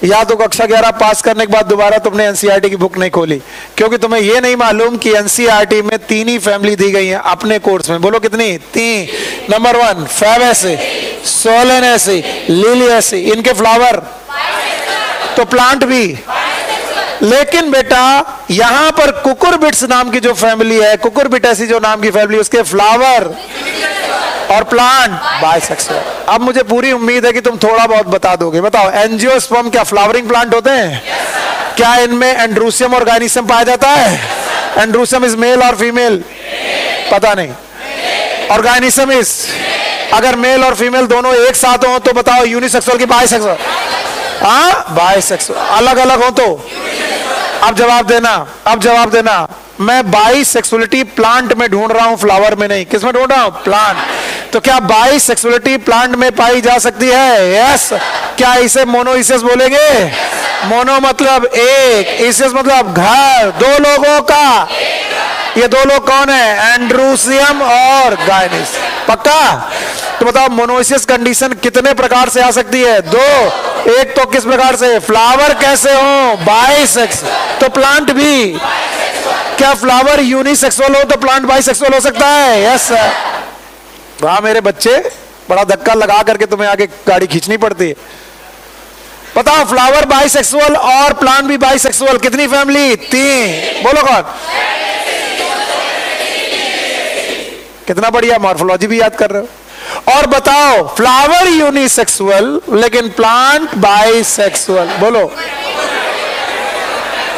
या तो कक्षा 11 पास करने के बाद दोबारा तुमने एनसीईआरटी की बुक नहीं खोली। क्योंकि तुम्हें ये नहीं मालूम कि एनसीईआरटी में 3 ही फैमिली दी गई हैं अपने कोर्स में। बोलो कितनी? 3। Number 1 Fabaceae, Solanaceae, Liliaceae. इनके फ्लावर तो प्लांट भी। लेकिन बेटा यहां पर कुकुरबिट्स नाम की जो फैमिली है, कुकुरबिटेसी जो नाम की फैमिली, उसके फ्लावर और प्लांट बाइसेक्सुअल। अब मुझे पूरी उम्मीद है कि तुम थोड़ा बहुत बता दोगे। बताओ, एंजियोस्पर्म क्या फ्लावरिंग प्लांट होते हैं? क्या इनमें एंड्रूसियम और गाइनिसियम पाया जाता है? एंड्रूसियम इज मेल और फीमेल? पता नहीं। और गाइनिसियम इज, अगर मेल और फीमेल दोनों एक साथ हो तो बताओ यूनिसेक्सुअल की बाइसेक्सुअल? हाँ, बाइसेक्सुअल। अलग अलग हो तो? अब जवाब देना। मैं बाइसेक्सुअलिटी प्लांट में ढूंढ रहा हूं, फ्लावर में नहीं। किस में ढूंढ रहा हूं? प्लांट। तो क्या बाइसेक्सुअलिटी प्लांट में पाई जा सकती है? यस। क्या इसे मोनोइसियस बोलेंगे? मोनो मतलब एक, इसियस मतलब घर, दो लोगों का। ये दो लोग कौन है? एंड्रूसियम और गायनिस। पक्का? तो बताओ मोनोइसियस कंडीशन कितने प्रकार से आ सकती है? दो। एक तो किस प्रकार से? फ्लावर कैसे हो? बाइसेक्स। तो प्लांट भी। क्या फ्लावर यूनिसेक्सुअल हो तो प्लांट बाइसेक्सुअल हो सकता है? Yes sir. वाह मेरे बच्चे, बड़ा धक्का लगा करके तुम्हें आगे गाड़ी खींचनी पड़ती है। बताओ फ्लावर बाइसेक्सुअल और प्लांट भी बाइसेक्सुअल, कितनी फैमिली? 3। बोलो कौन? कितना बढ़िया, मॉर्फोलॉजी भी याद कर रहे हो। और बताओ फ्लावर यूनिसेक्सुअल लेकिन प्लांट बाइसेक्सुअल। बोलो।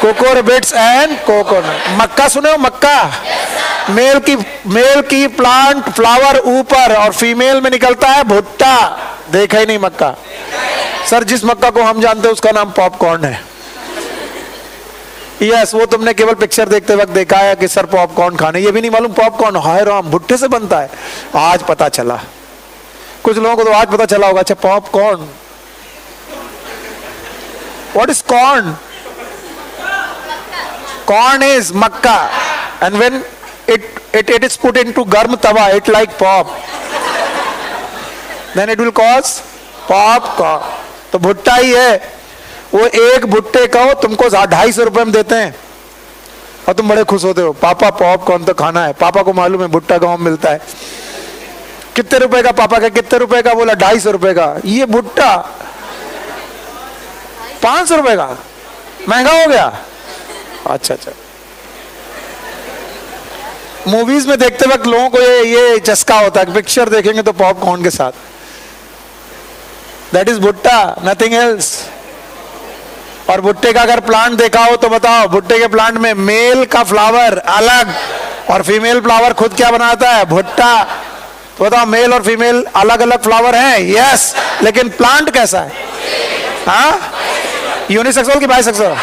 कोकोरबिट्स एंड कोकोनट। मक्का सुने हो? मक्का। मेल की प्लांट फ्लावर ऊपर और फीमेल में निकलता है भुट्टा। देखा ही नहीं मक्का? सर जिस मक्का को हम जानते हैं उसका नाम पॉपकॉर्न है। यस, वो तुमने केवल पिक्चर देखते वक्त देखा है कि सर पॉपकॉर्न खाने, ये भी नहीं मालूम पॉपकॉर्न हाय राम भुट्टे से बनता है। आज पता चला, कुछ लोगों को तो आज पता चला होगा। अच्छा popcorn, what is corn? Corn is makka, and when it is put into garm tawa, it like pop. Then it will cause popcorn. तो भुट्टा ही है वो। एक भुट्टे का तुमको 250 रुपए में देते हैं और तुम बड़े खुश होते हो, पापा पॉपकॉर्न तो खाना है। पापा को मालूम है भुट्टा गांव में मिलता है। कितने रुपए का? पापा का कितने रुपए का? बोला 250 रुपए का। ये भुट्टा 500 रुपए का, महंगा हो गया। अच्छा अच्छा। मूवीज में देखते वक्त लोगों को ये चस्का होता है, पिक्चर देखेंगे तो पॉपकॉर्न के साथ। दैट इज भुट्टा, नथिंग एल्स। और भुट्टे का अगर प्लांट देखा हो तो बताओ, भुट्टे के प्लांट में मेल का फ्लावर अलग और फीमेल फ्लावर खुद क्या बनाता है? भुट्टा। तो बताओ मेल और फीमेल अलग अलग फ्लावर हैं? यस। लेकिन प्लांट कैसा है? हाँ, यूनिसेक्सुअल की बाइसेक्सुअल?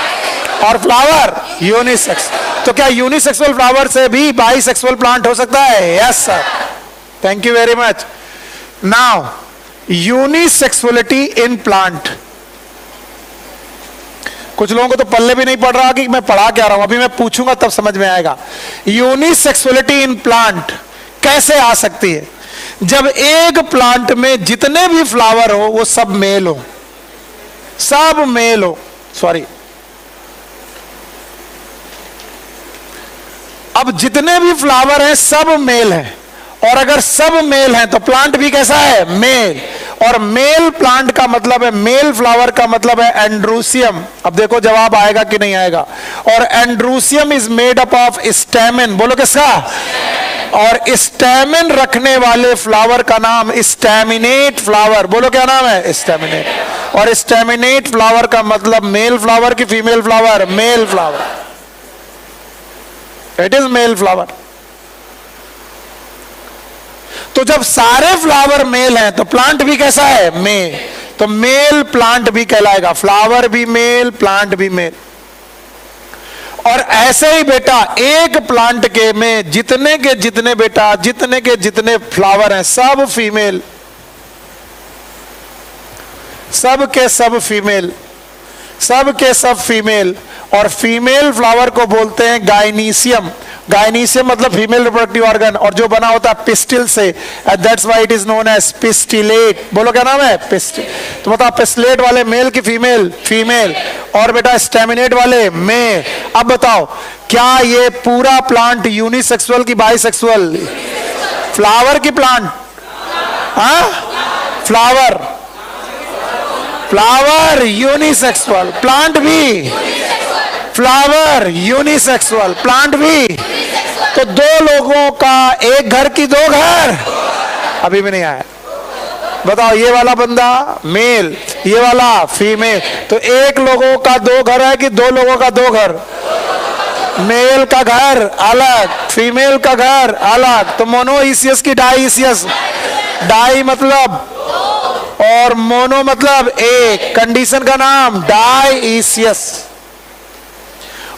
और फ्लावर यूनिसेक्स। तो क्या यूनिसेक्सुअल फ्लावर से भी बाइसेक्सुअल प्लांट हो सकता है? Yes sir. Thank you very much. Now unisexuality in plant. कुछ लोगों को तो पल्ले भी नहीं पड़ रहा कि मैं पढ़ा क्या रहा हूं, अभी मैं पूछूंगा तब समझ में आएगा। यूनिसेक्सुअलिटी इन प्लांट कैसे आ सकती है? जब एक प्लांट में जितने भी फ्लावर हो वो सब मेल हो, सब मेल हो। सॉरी, अब जितने भी फ्लावर हैं सब मेल हैं, और अगर सब मेल हैं तो प्लांट भी कैसा है? मेल। और मेल प्लांट का मतलब है, मेल फ्लावर का मतलब है एंड्रूसियम। अब देखो जवाब आएगा कि नहीं आएगा। और androecium is made up of stamen. बोलो किसका? और स्टेमेन रखने वाले फ्लावर का नाम स्टेमिनेट फ्लावर। बोलो क्या नाम है? स्टेमिनेट। और स्टेमिनेट फ्लावर का मतलब मेल फ्लावर की female flower? Male flower. It is male flower. तो जब सारे फ्लावर मेल हैं तो प्लांट भी कैसा है? मेल। तो मेल प्लांट भी कहलाएगा, फ्लावर भी मेल, प्लांट भी मेल। और ऐसे ही बेटा एक प्लांट के में जितने के जितने बेटा, जितने के जितने फ्लावर हैं सब फीमेल, सब के सब फीमेल, सब के सब फीमेल। और फीमेल फ्लावर को बोलते हैं गाइनीशियम। गाइनीशियम मतलब फीमेल रिप्रोडक्टिव ऑर्गन, और जो बना होता है पिस्टिल से, that's why it is known as pistillate. बोलो क्या नाम है? पिस्टिल। तो बताओ पिस्टिलेट वाले मेल की फीमेल? फीमेल। और बेटा स्टेमिनेट वाले मेल। अब बताओ क्या ये पूरा प्लांट यूनिसेक्सुअल की बाइसेक्सुअल? फ्लावर की प्लांट? हाँ, फ्लावर, फ्लावर यूनिसेक्सुअल, प्लांट भी फ्लावर यूनिसेक्सुअल, प्लांट भी। तो दो लोगों का एक घर की दो घर? अभी भी नहीं आया। बताओ ये वाला बंदा मेल, ये वाला फीमेल, तो एक लोगों का दो घर है कि दो लोगों का दो घर? मेल का घर अलग, फीमेल का घर अलग। तो मोनोइसियस की डाइसियस? डाई मतलब और मोनो मतलब एक, कंडीशन का नाम डाइसियस।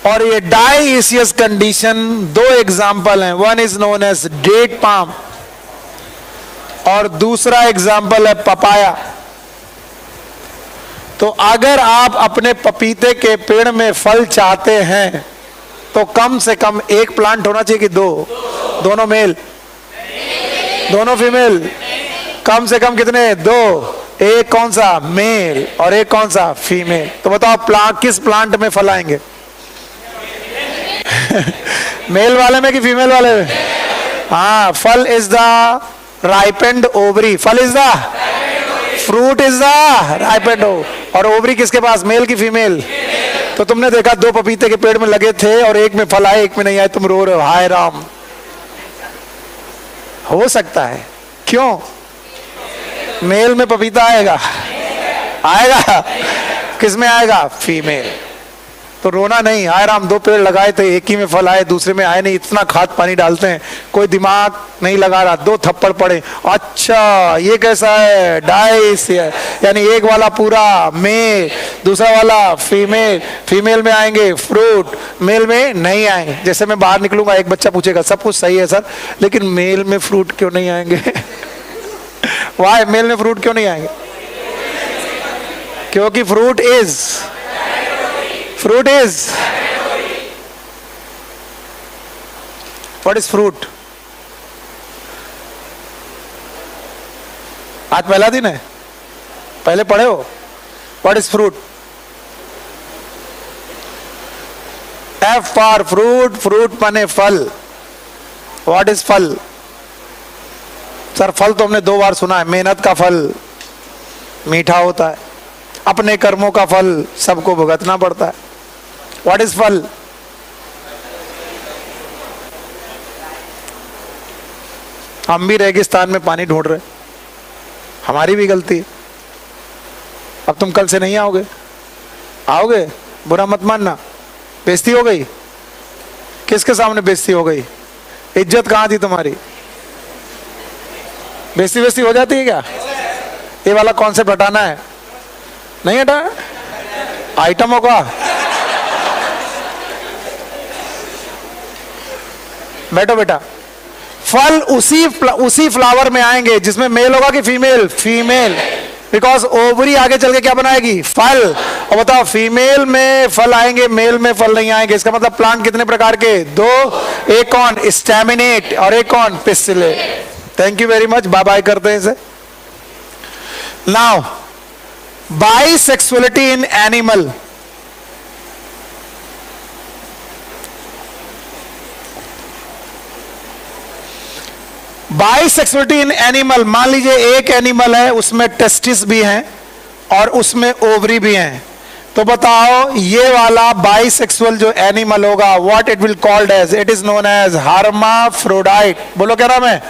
और ये डाइसियस कंडीशन दो एग्जाम्पल हैं। One is known as date palm, और दूसरा एग्जाम्पल है पपाया। तो अगर आप अपने पपीते के पेड़ में फल चाहते हैं तो कम से कम एक प्लांट होना चाहिए कि दो? दोनों मेल, दोनों फीमेल? कम से कम कितने? दो। एक कौन सा? मेल, और एक कौन सा? फीमेल। तो बताओ किस प्लांट में फल आएंगे? मेल वाले में कि फीमेल वाले में? हाँ, फल इज द राइपेंड ओवरी, फल is the fruit is the ripened. और ओवरी किसके पास? मेल की फीमेल? तो तुमने देखा दो पपीते के पेड़ में लगे थे और एक में फल आए एक में नहीं आए, तुम रो रहे हो हाय राम। हो सकता है, क्यों? मेल में पपीता आएगा? आएगा। किस में आएगा? फीमेल। तो रोना नहीं, हाय राम दो पेड़ लगाए थे, एक ही में फल आए दूसरे में आए नहीं, इतना खाद पानी डालते हैं, कोई दिमाग नहीं लगा रहा, दो थप्पड़ पड़े, अच्छा ये कैसा है? डाइस, यानी एक वाला पूरा मेल, दूसरा वाला फीमेल। फीमेल में आएंगे फ्रूट, मेल में नहीं आएंगे। जैसे मैं बाहर निकलूंगा एक बच्चा पूछेगा सब कुछ सही है सर, लेकिन मेल में फ्रूट क्यों नहीं आएंगे? वाह, मेल में फ्रूट क्यों नहीं आएंगे? क्योंकि fruit is what is fruit? आज पहला दिन है, पहले पढ़े हो? What is fruit? F for fruit, fruit माने फल। व्हाट इज फल? सर फल तो हमने 2 बार सुना है, मेहनत का फल मीठा होता है, अपने कर्मों का फल सबको भुगतना पड़ता है। व्हाट इज फल? हम भी रेगिस्तान में पानी ढूंढ रहे, हमारी भी गलती है। अब तुम कल से नहीं आओगे? आओगे? बुरा मत मानना। बेइज्जती हो गई? किसके सामने बेइज्जती हो गई? इज्जत कहां थी तुम्हारी? बेइज्जती हो जाती है क्या? ये वाला कॉन्सेप्ट हटाना है? नहीं हटाना? आइटम होगा। बैठो बेटा। फल उसी फ्लावर में आएंगे जिसमें मेल होगा कि फीमेल? फीमेल, बिकॉज ओवरी आगे चल के क्या बनाएगी? फल। और बताओ फीमेल में फल आएंगे, मेल में फल नहीं आएंगे। इसका मतलब प्लांट कितने प्रकार के? 2। एक कौन? स्टैमिनेट, और एक कौन? Pistillate. Thank you very much, bye bye करते हैं इसे। Now bisexuality in animal. Bisexuality in animal, मान लीजिए एक एनिमल है उसमें टेस्टिस भी हैं और उसमें ओवरी भी हैं, तो बताओ ये वाला बाइसेक्सुअल जो एनिमल होगा what it will called as? It is known as hermaphrodite. बोलो क्या नाम है?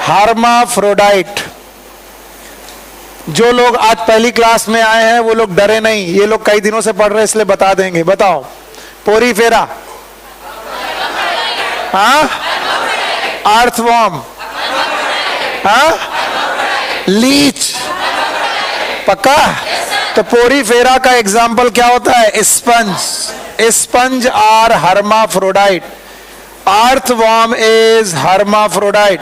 हर्माफ्रोडाइट। जो लोग आज पहली क्लास में आए हैं वो लोग डरे नहीं, ये लोग कई दिनों से पढ़ रहे हैं इसलिए बता देंगे। बताओ पोरीफेरा, हाँ? अर्थवॉर्म, हाँ? लीच, पक्का? तो पोरीफेरा का एग्जाम्पल क्या होता है? Sponge. Sponge are hermaphrodite. Earthworm is hermaphrodite.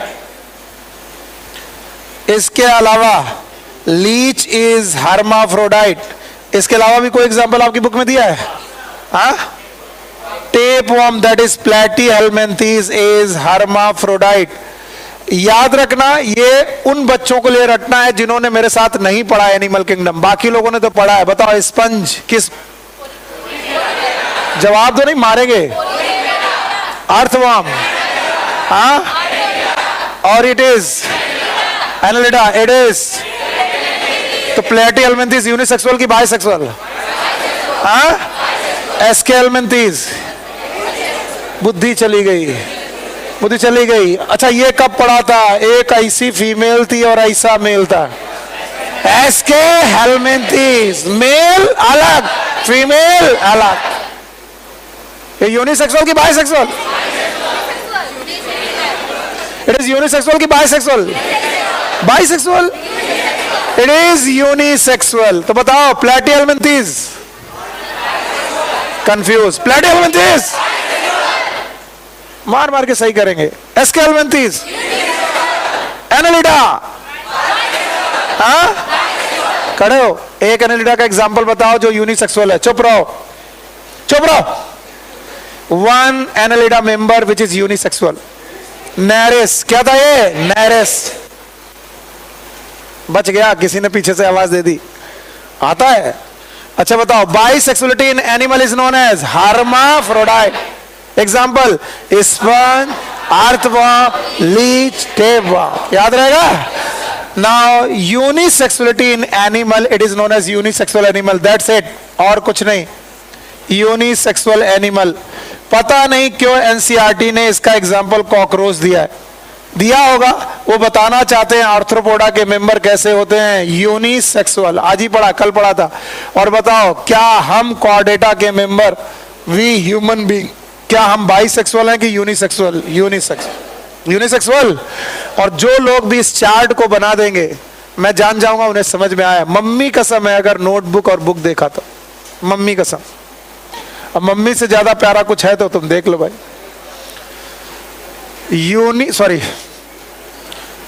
इसके अलावा लीच इज हर्माफ्रोडाइट। इसके अलावा भी कोई एग्जाम्पल आपकी बुक में दिया है? हाँ? Tapeworm that is Platyhelminthes is hermaphrodite. याद रखना, ये उन बच्चों को लिए रटना है जिन्होंने मेरे साथ नहीं पढ़ा एनिमल किंगडम, बाकी लोगों ने तो पढ़ा है। बताओ स्पंज किस? जवाब तो नहीं मारेंगे। अर्थवर्म, हाँ? और it is Annelida, it is. तो प्लेटीहेल्मिन्थेस यूनिसेक्सुअल की बाइसेक्सुअल? हाँ? एस्केहेल्मिन्थेस। बुद्धि चली गई, बुद्धि चली गई। अच्छा ये कब पढ़ा था? एक ऐसी फीमेल थी और ऐसा मेल था। एस्केहेल्मिन्थेस, मेल अलग, फीमेल अलग। ये यूनिसेक्सुअल की बाइसेक्सुअल? इट इज यूनिसेक्सुअल की bisexual? Bisexual. It is unisexual. तो बताओ प्लेटीहेल्मिन्थेस? कंफ्यूज। प्लेटीहेल्मिन्थेस मार मार के सही करेंगे। एस्केहेल्मिन्थेस, एनालिडा, हाँ, खड़े हो। एक एनालिडा का एग्जांपल बताओ जो यूनिसेक्सुअल है। चुप रहो, चुप रहो। One Annelida member which is unisexual. Nereis, क्या था ये? नेरिस। बच गया, किसी ने पीछे से आवाज दे दी। आता है। अच्छा बताओ, bisexuality in animal is known as hermaphrodite. Example, sponge, earthworm, leech, tapeworm. याद रहेगा। Now unisexuality in animal, it is known as unisexual animal, that's it, और कुछ नहीं। Unisexual animal. पता नहीं क्यों एनसीईआरटी ने इसका एग्जांपल कॉकरोच दिया है। दिया होगा, वो बताना चाहते हैं आर्थ्रोपोडा के मेंबर कैसे होते हैं, यूनिसेक्सुअल। आज ही पढ़ा, कल पढ़ा था। और बताओ, क्या हम कॉर्डेटा के मेंबर, वी ह्यूमन बीइंग, क्या हम बाइसेक्सुअल हैं कि यूनिसेक्सुअल? Unisexual, unisexual. और जो लोग भी इस चार्ट को बना देंगे, मैं जान जाऊंगा उन्हें समझ में आया। मम्मी कसम है, अगर नोटबुक और बुक देखा तो, मम्मी कसम। अब मम्मी से ज्यादा प्यारा कुछ है तो तुम देख लो भाई।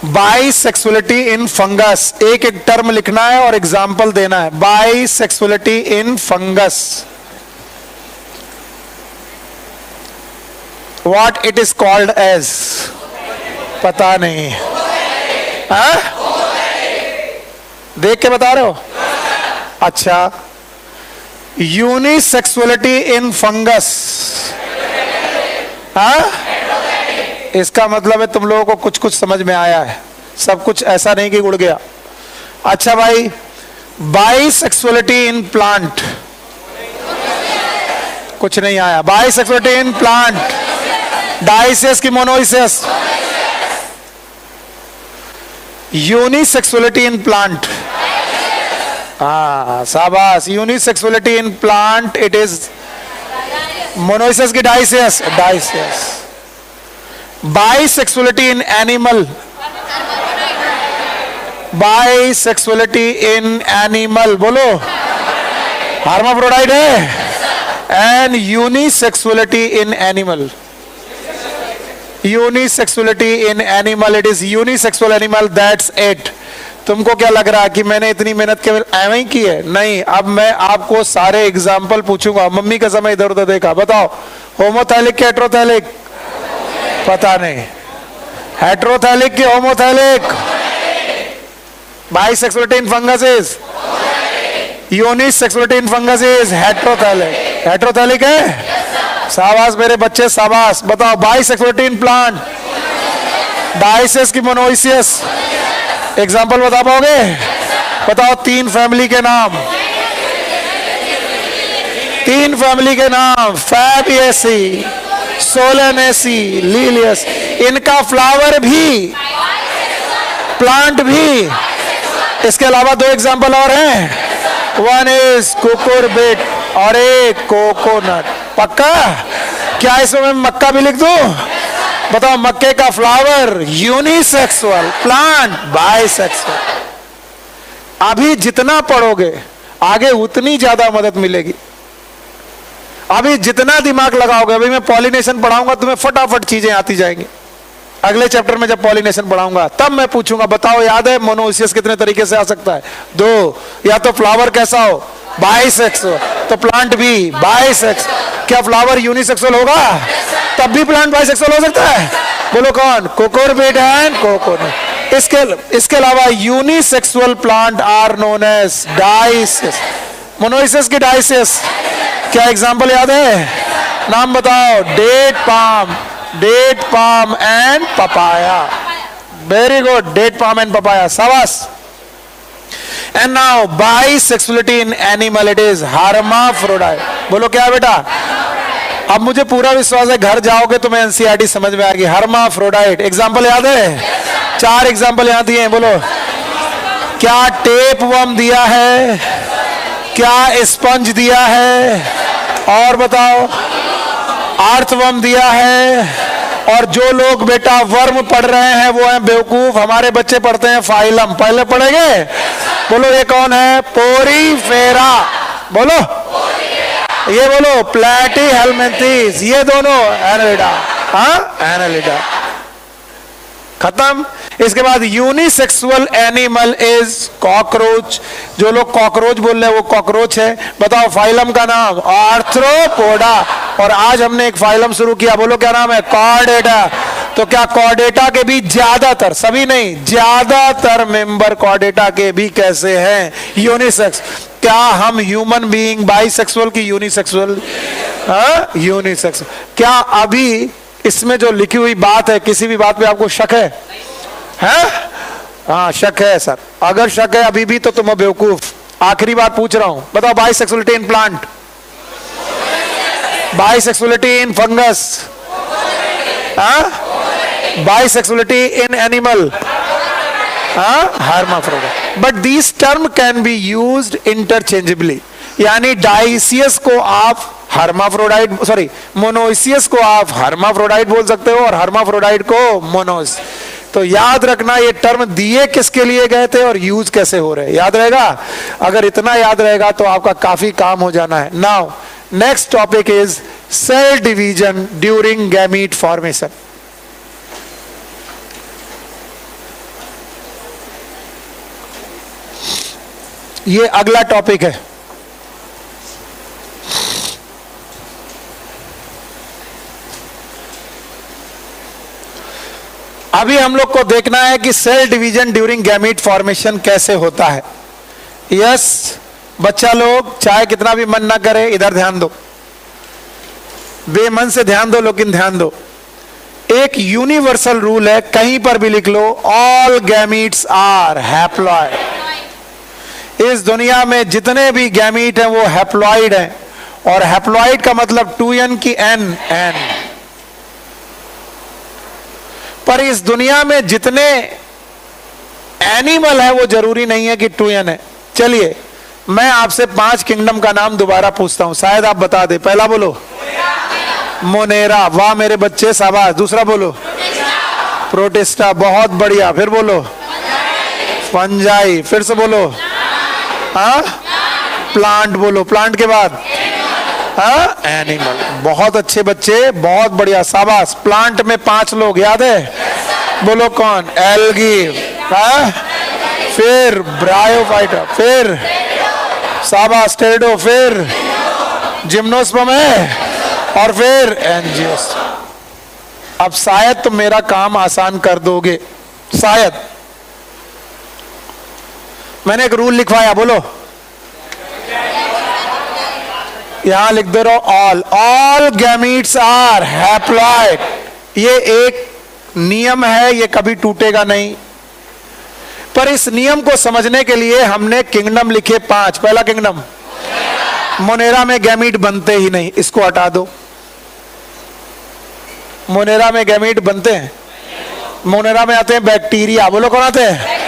बाइसेक्सुअलिटी इन फंगस, एक एक टर्म लिखना है और एग्जाम्पल देना है। Bisexuality in fungus, what it is called as? पता नहीं। हाँ? देख के बता रहे हो? अच्छा, यूनिसेक्सुअलिटी इन फंगस, हाँ? इसका मतलब है तुम लोगों को कुछ कुछ समझ में आया है, सब कुछ ऐसा नहीं कि उड़ गया। अच्छा भाई, बाइसेक्सुअलिटी इन प्लांट, कुछ नहीं आया। बाइसेक्सुअलिटी इन प्लांट, डाइसियस की मोनोइसियस? यूनिसेक्सुअलिटी इन प्लांट, हाँ शाबाश। Unisexuality in plant, it is monoecious की dioecious? Dioecious. Bisexuality in animal, bisexuality in animal बोलो, हर्माफ्रोडाइट है। And unisexuality in animal, unisexuality in animal, it is unisexual animal, that's it. तुमको क्या लग रहा है कि मैंने इतनी मेहनत केवल ऐਵੇਂ ही की है? नहीं, अब मैं आपको सारे एग्जाम्पल पूछूंगा। मम्मी का समय इधर उधर देखा, बताओ होमोथैलिक के हेट्रोथैलिक? पता नहीं। हेट्रोथैलिक के homothallic? Bisexuality in fungus is? Unisexuality in fungus is heterothallic. Heterothallic है? शाबाश मेरे बच्चे, शाबाश। बताओ, बाइसेक्सुअलिटी इन प्लांट, डाइसियस की मोनोइसियस? एग्जाम्पल बता पाओगे? बताओ तीन फैमिली के नाम, तीन फैमिली के नाम, फैबिएसी, सोलेनेसी, लीलियस। इनका फ्लावर भी, प्लांट भी। इसके अलावा दो एग्जाम्पल और हैं, वन इज कुकुरबिट और एक कोकोनट। पक्का? क्या इसमें मैं मक्का भी लिख दूं? बताओ, मक्के का फ्लावर यूनिसेक्सुअल, प्लांट बाइसेक्सुअल। अभी जितना पढ़ोगे आगे उतनी ज्यादा मदद मिलेगी। अभी जितना दिमाग लगाओगे, अभी मैं पॉलिनेशन पढ़ाऊंगा तुम्हें फटाफट चीजें आती जाएंगी। अगले चैप्टर में जब पॉलिनेशन पढ़ाऊंगा तब मैं पूछूंगा, बताओ याद है मोनोइसियस कितने तरीके से आ सकता है? दो। या तो फ्लावर कैसा हो? बाइसेक्सुअल। तो प्लांट भी बाइसेक्स। क्या फ्लावर यूनिसेक्सुअल होगा? तब भी प्लांट बाइसेक्सुअल हो सकता है? बोलो कौन? Cucurbit and coconut. इसके अलावा unisexual plant are known as dioecious. Monoecious की डाइसियस। क्या एग्जांपल याद है? नाम बताओ। Date palm, date palm and papaya. Very good, date palm and papaya, शाबाश। And now bisexuality in animal, it is hermaphrodite. बोलो क्या है बेटा? अब मुझे पूरा विश्वास है घर जाओगे तो मैं एनसीईआरटी समझ में आएगी। हर्माफ्रोडाइट एग्जाम्पल याद है? चार एग्जाम्पल यहाँ दिए हैं, बोलो। क्या टेप वर्म दिया है? क्या स्पंज दिया है? और बताओ, अर्थवर्म दिया है। और जो लोग बेटा वर्म पढ़ रहे हैं वो हैं बेवकूफ। हमारे बच्चे पढ़ते हैं फाइलम। पहले पढ़ेंगे? बोलो ये कौन है? पोरीफेरा। बोलो ये बोलो प्लैटीहेल्मिन्थेस। ये दोनों एनालिडा। हाँ एनालिडा। खत्म। इसके बाद यूनिसेक्सुअल एनिमल इज कॉकरोच। जो लोग कॉकरोच बोल रहे हैं वो कॉकरोच है। बताओ फाइलम का नाम आर्थ्रोपोडा। और आज हमने एक फाइलम शुरू किया, बोलो क्या नाम है? कॉर्डेटा। तो क्या कॉर्डेटा के भी ज्यादातर, सभी नहीं, ज्यादातर मेंबर कॉर्डेटा के भी कैसे हैं? यूनिसेक्स। क्या हम ह्यूमन बीइंग बाइसेक्सुअल की यूनिसेक्सुअल? यूनिसेक्सुअल। क्या अभी इसमें जो लिखी हुई बात है, किसी भी बात पे आपको शक है? हाँ शक है सर। अगर शक है अभी भी तो तुम बेवकूफ। आखिरी बार पूछ रहा हूं, बताओ bisexuality in plant, bisexuality in fungus, bisexuality in animal, hermaphrodite. But these term can be used interchangeably. यानी डाइसियस को आप हर्माफ्रोडाइट, सॉरी मोनोइसियस को आप हर्माफ्रोडाइट बोल सकते हो और हर्माफ्रोडाइट को मोनोस। तो याद रखना ये टर्म दिए किसके लिए गए थे और यूज कैसे हो रहे, याद रहेगा? अगर इतना याद रहेगा तो आपका काफी काम हो जाना है। Now next topic is cell division during gamete formation. ये अगला टॉपिक है। अभी हम लोग को देखना है कि cell division during gamete formation कैसे होता है। यस बच्चा लोग, चाहे कितना भी मन ना करे, इधर ध्यान दो, बेमन से ध्यान दो, लेकिन ध्यान दो। एक यूनिवर्सल रूल है, कहीं पर भी लिख लो, ऑल गैमीट्स आर हैप्लॉइड। इस दुनिया में जितने भी गैमीट हैं वो हैप्लॉइड हैं, और हैप्लॉइड का मतलब 2n की n। पर इस दुनिया में जितने एनिमल है वो जरूरी नहीं है कि 2n है। चलिए मैं आपसे 5 किंगडम का नाम दोबारा पूछता हूं, शायद आप बता दे। पहला बोलो मोनेरा, वाह मेरे बच्चे शाबाश। दूसरा बोलो प्रोटिस्टा, बहुत बढ़िया। फिर बोलो फंजाई। फिर से बोलो प्लांट, बोलो प्लांट के बाद एनिमल। बहुत अच्छे बच्चे, बहुत बढ़िया शाबाश। प्लांट में 5 लोग याद है? बोलो कौन? एल्गी, फिर ब्रायोफाइटा, फिर शाबाश टेरिडो, फिर जिम्नोस्पर्म है, और फिर एंजियोस। अब शायद तुम मेरा काम आसान कर दोगे, शायद। मैंने एक रूल लिखवाया, बोलो यहां लिख दे रहो ऑल गैमीट्स आर हैप्लॉइड। ये एक नियम है, ये कभी टूटेगा नहीं। पर इस नियम को समझने के लिए हमने किंगडम लिखे 5। पहला किंगडम मोनेरा में गैमीट बनते ही नहीं, इसको हटा दो। मोनेरा में गैमीट बनते हैं? मोनेरा में आते हैं बैक्टीरिया, बोलो कौन आते हैं?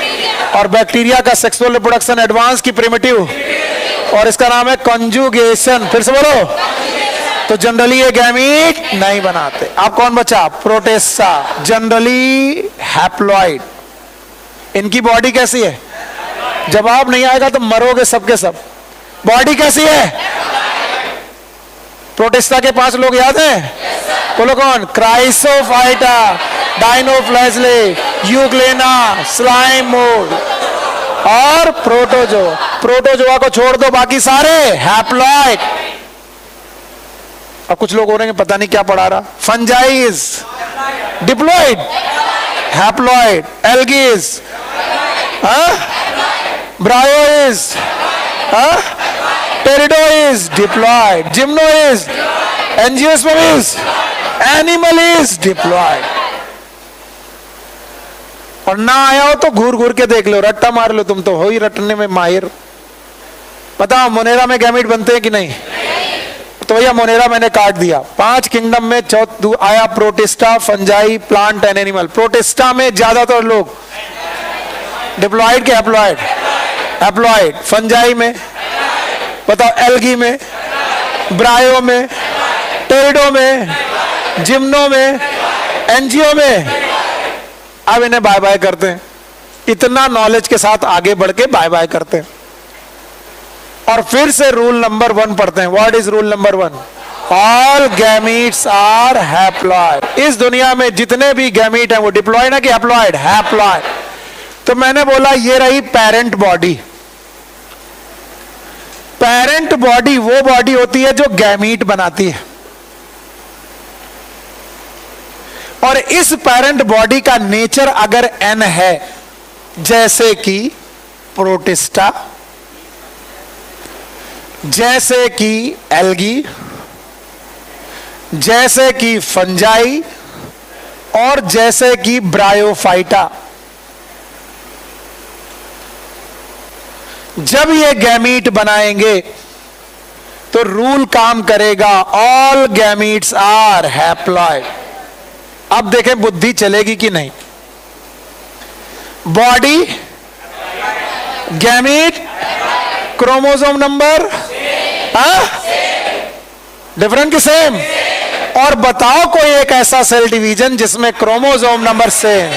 और बैक्टीरिया का सेक्सुअल रिप्रोडक्शन एडवांस की प्रिमिटिव, और इसका नाम है कंजुगेशन। फिर से बोलो। तो जनरली ये गैमीट नहीं बनाते। अब कौन बचा? Protista, generally haploid. इनकी बॉडी कैसी है? जवाब नहीं आएगा तो मरोगे सबके सब। बॉडी कैसी है? प्रोटिस्टा के 5 लोग याद हैं? बोलो कौन? क्राइसोफाइटा, डाइनोफ्लैजले, यूग्लेना, स्लाइम मोड और प्रोटोजोआ। प्रोटोजोआ को छोड़ दो, बाकी सारे हैप्लॉइड। अब कुछ लोग हो रहे हैं पता नहीं क्या पढ़ा रहा। Fungi diploid, haploid. एल्गीज, ब्रायोइज, टेरिडोइज डिप्लॉइड। जिम्नोइज, एंजियोस्पर्मिस, एनिमल इज डिप्लॉइड। और ना आया हो तो घूर घूर के देख लो, रट्टा मार लो, तुम तो हो ही रटने में माहिर। बताओ मोनेरा में गैमीट बनते हैं कि नहीं? तो भैया मोनेरा मैंने काट दिया। 5 किंगडम में आया protista, fungi, plant and animal. Protista में ज्यादातर लोग डिप्लॉइड के हैप्लॉइड? हैप्लॉइड। फंजाई में बताओ? एल्गी में, ब्रायो में, टेरिडो में, जिम्नो में, एंजियो में। अब इन्हें बाय बाय करते हैं। इतना नॉलेज के साथ आगे बढ़ के बाय बाय करते हैं। और फिर से रूल नंबर 1 पढ़ते हैं। What is rule number 1? All gametes are haploid. इस दुनिया में जितने भी गैमीट हैं वो डिप्लॉयड है कि हैप्लॉइड? हैप्लॉइड। तो मैंने बोला ये रही पेरेंट बॉडी। पेरेंट बॉडी वो बॉडी होती है जो गैमीट बनाती है, और इस पेरेंट बॉडी का नेचर अगर एन है, जैसे कि प्रोटिस्टा, जैसे कि एल्गी, जैसे कि फंजाई, और जैसे कि ब्रायोफाइटा, जब ये गैमीट बनाएंगे तो रूल काम करेगा, ऑल गैमीट्स आर हैप्लॉइड। अब देखें बुद्धि चलेगी कि नहीं। Body, gamete, chromosome number different कि सेम? और बताओ कोई एक ऐसा सेल डिवीजन जिसमें क्रोमोसोम नंबर सेम।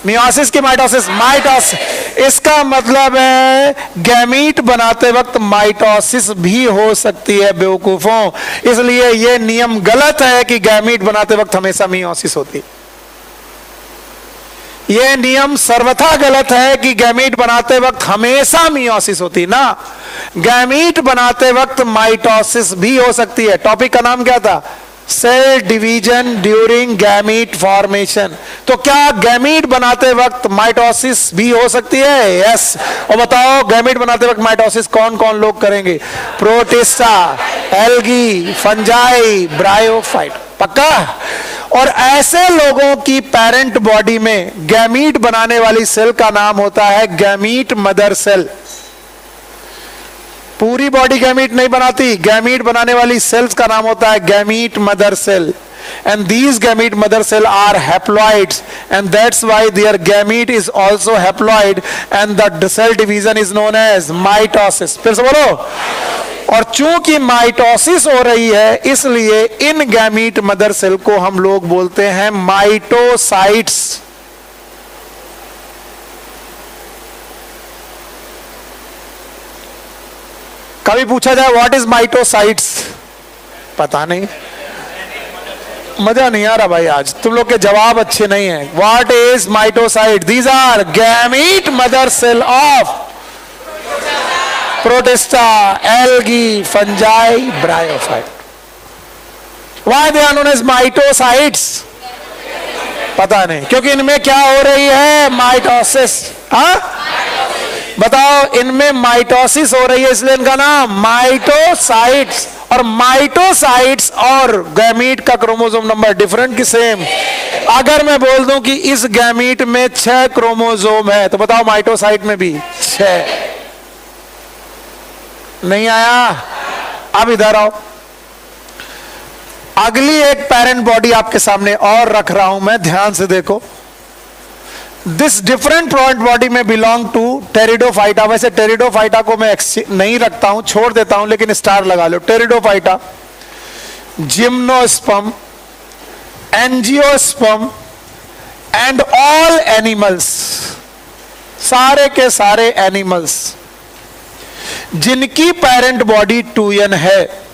मियोसिस की माइटोसिस? माइटोसिस। इसका मतलब है गैमीट बनाते वक्त माइटोसिस भी हो सकती है बेवकूफों। इसलिए यह नियम गलत है कि गैमीट बनाते वक्त हमेशा मियोसिस होती। यह नियम सर्वथा गलत है कि गैमीट बनाते वक्त हमेशा मियोसिस होती ना। गैमीट बनाते वक्त माइटोसिस भी हो सकती है। टॉपिक का नाम क्या था? Cell division during gamete formation. तो क्या गैमीट बनाते वक्त माइटोसिस भी हो सकती है? यस। और बताओ गैमीट बनाते वक्त माइटोसिस कौन कौन लोग करेंगे? Protista, algae, fungi, bryophyte. पक्का? और ऐसे लोगों की पेरेंट बॉडी में गैमीट बनाने वाली सेल का नाम होता है गैमीट मदर सेल। पूरी बॉडी गैमीट नहीं बनाती, गैमीट बनाने वाली सेल्स का नाम होता है gamete mother cell. And these gamete mother cell are haploids, and that's why their gamete is also haploid, and the cell division is known as mitosis. फिर से बोलो। और चूंकि माइटोसिस हो रही है, इसलिए इन गैमीट मदर सेल को हम लोग बोलते हैं माइटोसाइट्स। कभी पूछा जाए व्हाट इज माइटोसाइट्स? पता नहीं। मजा नहीं आ रहा भाई, आज तुम लोग के जवाब अच्छे नहीं हैं। What is mitocyte? These are gamete mother cell of protista, algae, fungi, bryophyte. Why they are known as mitocytes? पता नहीं, क्योंकि इनमें क्या हो रही है? माइटोसिस। हाँ बताओ, इनमें माइटोसिस हो रही है, इसलिए इनका नाम माइटोसाइट्स। और माइटोसाइट्स और गैमीट का क्रोमोसोम नंबर डिफरेंट कि सेम? अगर मैं बोल दूं कि इस गैमीट में 6 क्रोमोसोम है, तो बताओ माइटोसाइट में भी 6? नहीं आया? अब इधर आओ, अगली एक पेरेंट बॉडी आपके सामने और रख रहा हूं मैं, ध्यान से देखो। दिस डिफरेंट पेरेंट बॉडी में बिलोंग टू टेरिडोफाइटा। वैसे टेरिडोफाइटा को मैं नहीं रखता हूं, छोड़ देता हूं, लेकिन स्टार लगा लो। Pteridophyta, gymnosperm, angiosperm and all animals, सारे के सारे एनिमल्स जिनकी पेरेंट बॉडी 2n है।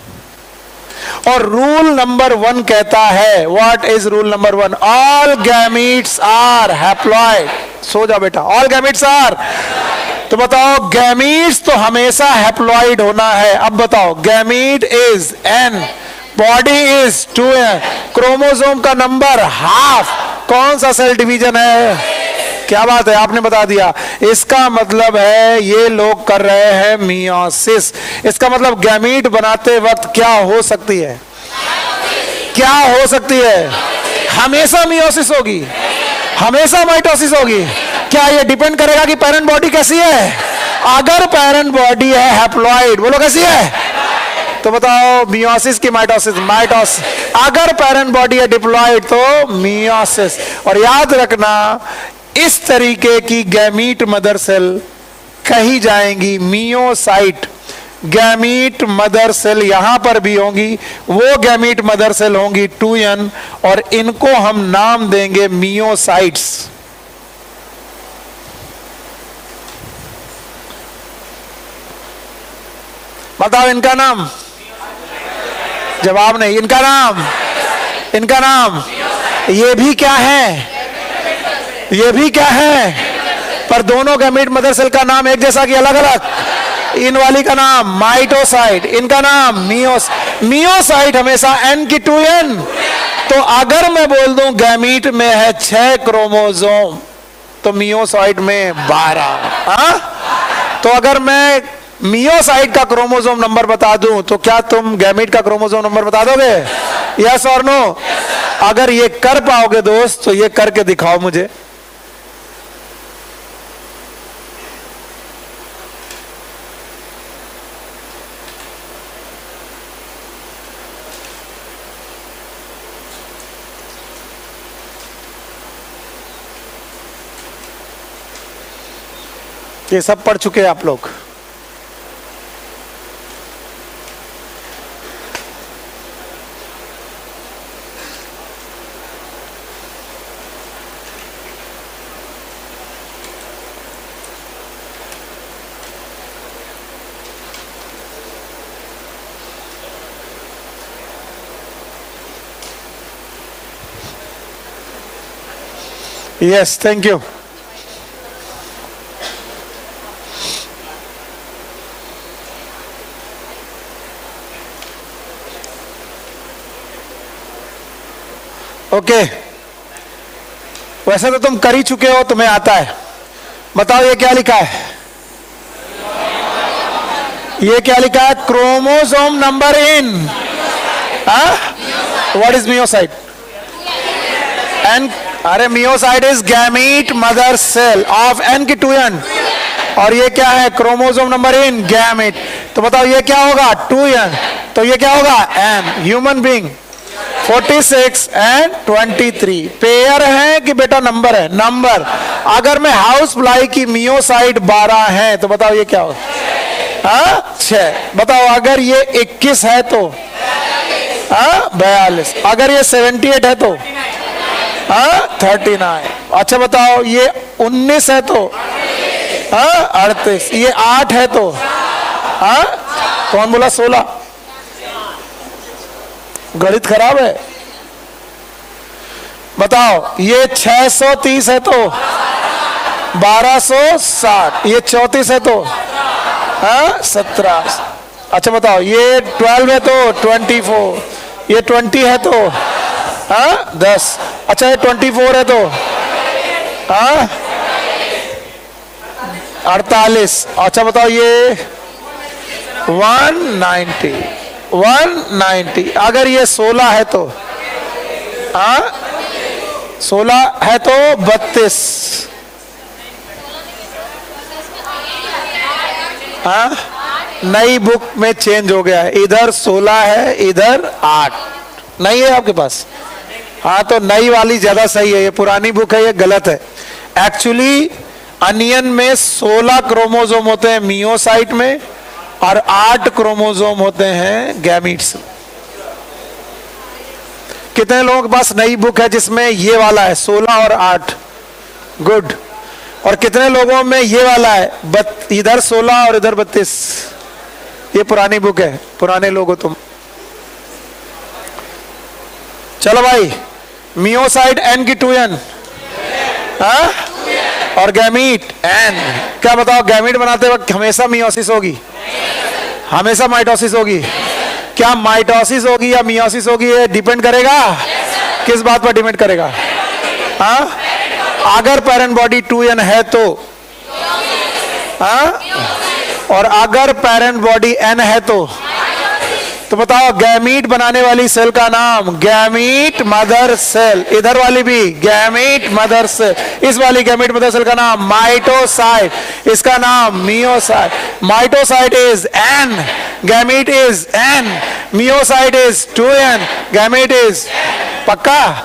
और रूल नंबर 1 कहता है, what is rule number 1? All gametes are haploid. सो जा बेटा, ऑल गैमीट्स आर। तो बताओ गैमीट्स तो हमेशा हैप्लॉइड होना है। अब बताओ gamete is n, body is 2n, chromosome का नंबर हाफ। कौन सा सेल डिवीजन है? क्या बात है, आपने बता दिया। इसका मतलब है ये लोग कर रहे हैं मियोसिस। इसका मतलब गैमीट बनाते वक्त क्या हो सकती है? क्या हो सकती है? हमेशा मियोसिस होगी, हमेशा माइटोसिस होगी। क्या ये डिपेंड करेगा कि पेरेंट बॉडी कैसी है? अगर पेरेंट बॉडी है हैप्लॉइड, बोलो कैसी है? तो बताओ मियोसिस की माइटोसिस? माइटोसिस। अगर पेरेंट बॉडी है डिप्लॉइड तो मियोसिस। और याद रखना, इस तरीके की गैमीट मदर सेल कही जाएंगी मियोसाइट। गैमीट मदर सेल यहां पर भी होंगी, वो गैमीट मदर सेल होंगी 2n, और इनको हम नाम देंगे मियोसाइट्स। बताओ इनका नाम? जवाब नहीं। इनका नाम, इनका नाम, ये भी क्या है, ये भी क्या है, पर दोनों गैमीट मदर सेल का नाम एक जैसा कि अलग अलग। इन वाली का नाम माइटोसाइट, इनका नाम मियोसाइट हमेशा n की 2n। तो अगर मैं बोल दूं गैमीट में है 6 क्रोमोसोम तो मियोसाइट में 12। तो अगर मैं मियोसाइट का क्रोमोसोम नंबर बता दूं तो क्या तुम गैमीट का क्रोमोसोम नंबर बता दोगे? यस और नो? अगर ये कर पाओगे दोस्त तो ये करके दिखाओ मुझे। ये सब पढ़ चुके हैं आप लोग। Yes, thank you. ओके, वैसे तो तुम कर ही चुके हो, तुम्हें आता है। बताओ ये क्या लिखा है? ये क्या लिखा है? Chromosome number in. What is meiocyte? N, अरे meiocyte is gamete mother cell of n की 2n। और ये क्या है? Chromosome number in gamete. तो बताओ ये क्या होगा? 2n। तो ये क्या होगा? n। Human being 46 and 23 pair है कि बेटा नंबर है? नंबर। अगर मैं हाउस फ्लाई की मियोसाइट 12 है तो बताओ ये क्या होगा? 6। बताओ अगर ये 21 है तो 42। अगर ये 78 है तो 39। अच्छा बताओ ये 19 है तो 38। ये 8 है तो कौन बोला 16? गणित खराब है। बताओ ये 630 है तो 1260। ये 34 है तो 17। अच्छा बताओ ये 12 है तो 24। ये 20 है तो 10। अच्छा ये 24 है तो 48। अच्छा बताओ ये 190। 190। अगर ये 16 है तो 16 है तो 32। नई बुक में चेंज हो गया है, इधर 16 है इधर 8 नहीं है आपके पास। तो नई वाली ज्यादा सही है, ये पुरानी बुक है ये गलत है। एक्चुअली अनियन में 16 क्रोमोसोम होते हैं मियोसाइट में और 8 क्रोमोसोम होते हैं गैमीट्स। कितने लोगों के पास नई बुक है जिसमें ये वाला है 16 और 8? गुड। और कितने लोगों में ये वाला है इधर 16 और इधर 32? ये पुरानी बुक है, पुराने लोग हो तुम। चलो भाई, मियोसाइट n की 2n और गैमीट n। क्या बताओ गैमीट बनाते वक्त हमेशा मियोसिस होगी? हमेशा माइटोसिस होगी? क्या माइटोसिस होगी या मियोसिस होगी ये डिपेंड करेगा? किस बात पर डिपेंड करेगा? अगर पेरेंट बॉडी 2n है तो और अगर पेरेंट बॉडी n है तो बताओ गैमीट बनाने वाली सेल का नाम गैमीट मदर सेल। इधर वाली भी गैमीट मदर सेल। इस वाली गैमीट मदर सेल का नाम माइटोसाइट, इसका नाम meiocyte. Mitocyte is n, gamete is n, meiocyte is 2n, gamete is. पक्का?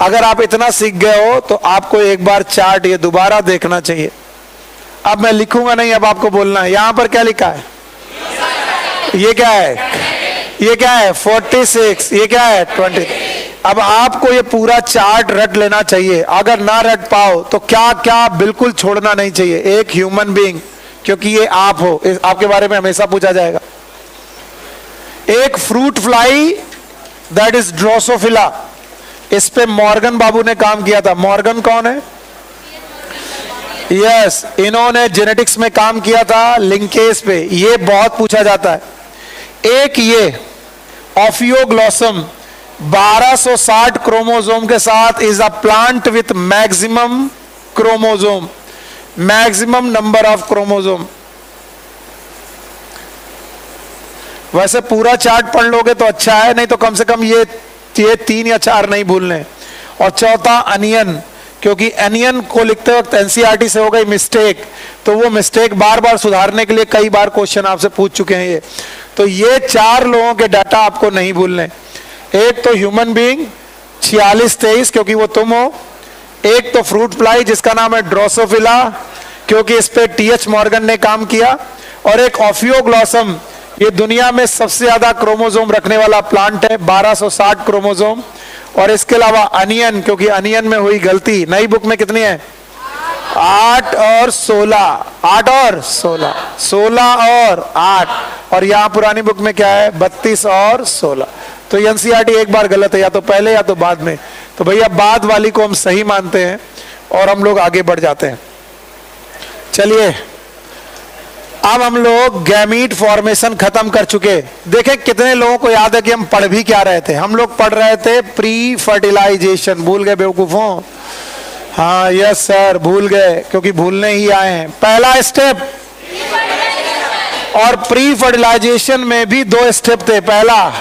अगर आप इतना सीख गए हो तो आपको एक बार चार्ट ये दोबारा देखना चाहिए। अब मैं लिखूंगा नहीं, अब आपको बोलना है। यहां पर क्या लिखा है? ये क्या है? ये क्या है? 46। ये क्या है? 20। अब आपको ये पूरा चार्ट रट लेना चाहिए। अगर ना रट पाओ तो क्या क्या बिल्कुल छोड़ना नहीं चाहिए। एक ह्यूमन बीइंग, क्योंकि ये आप हो, आपके बारे में हमेशा पूछा जाएगा। एक fruit fly that is Drosophila. इस पे मॉर्गन बाबू ने काम किया था। मॉर्गन कौन है? यस, इन्होंने जेनेटिक्स में काम किया था, लिंकेज पे। ये बहुत पूछा जाता है। एक ये ऑफियोग्लोसम 1260 क्रोमोसोम के साथ is a plant with maximum chromosome, maximum number of chromosome. वैसे पूरा चार्ट पढ़ लोगे तो अच्छा है, नहीं तो कम से कम ये 3 या 4 नहीं भूलने। और चौथा अनियन, क्योंकि अनियन को लिखते वक्त एनसीईआरटी से हो गई मिस्टेक, तो वो मिस्टेक बार बार सुधारने के लिए कई बार क्वेश्चन आपसे पूछ चुके हैं ये। तो ये 4 लोगों के डाटा आपको नहीं भूलने। एक तो ह्यूमन बीइंग 4623 क्योंकि वो तुम हो, एक तो फ्रूट फ्लाई जिसका नाम है ड्रोसोफिला क्योंकि इस पे टीएच मॉर्गन ने काम किया, और एक ऑफियोग्लोसम, ये दुनिया में सबसे ज्यादा क्रोमोसोम रखने वाला प्लांट है, 1260 क्रोमोसोम। और इसके अलावा अनियन, क्योंकि अनियन में हुई गलती, नई बुक में कितनी है? 8 और 16, 8 और 16, 16 और 8, और यहां पुरानी बुक में क्या है? 32 और 16। तो एनसीईआरटी एक बार गलत है, या तो पहले या तो बाद में। तो भैया बाद वाली को हम सही मानते हैं और हम लोग आगे बढ़ जाते हैं। चलिए अब हम लोग गैमीट फॉर्मेशन खत्म कर चुके। देखें कितने लोगों को याद है कि हम पढ़ भी क्या रहे थे? हम लोग पढ़ रहे थे प्री फर्टिलाइजेशन। भूल गए बेवकूफों? हाँ यस सर, भूल गए, क्योंकि भूलने ही आए हैं। पहला स्टेप, और प्री फर्टिलाइजेशन में भी 2 स्टेप थे। पहला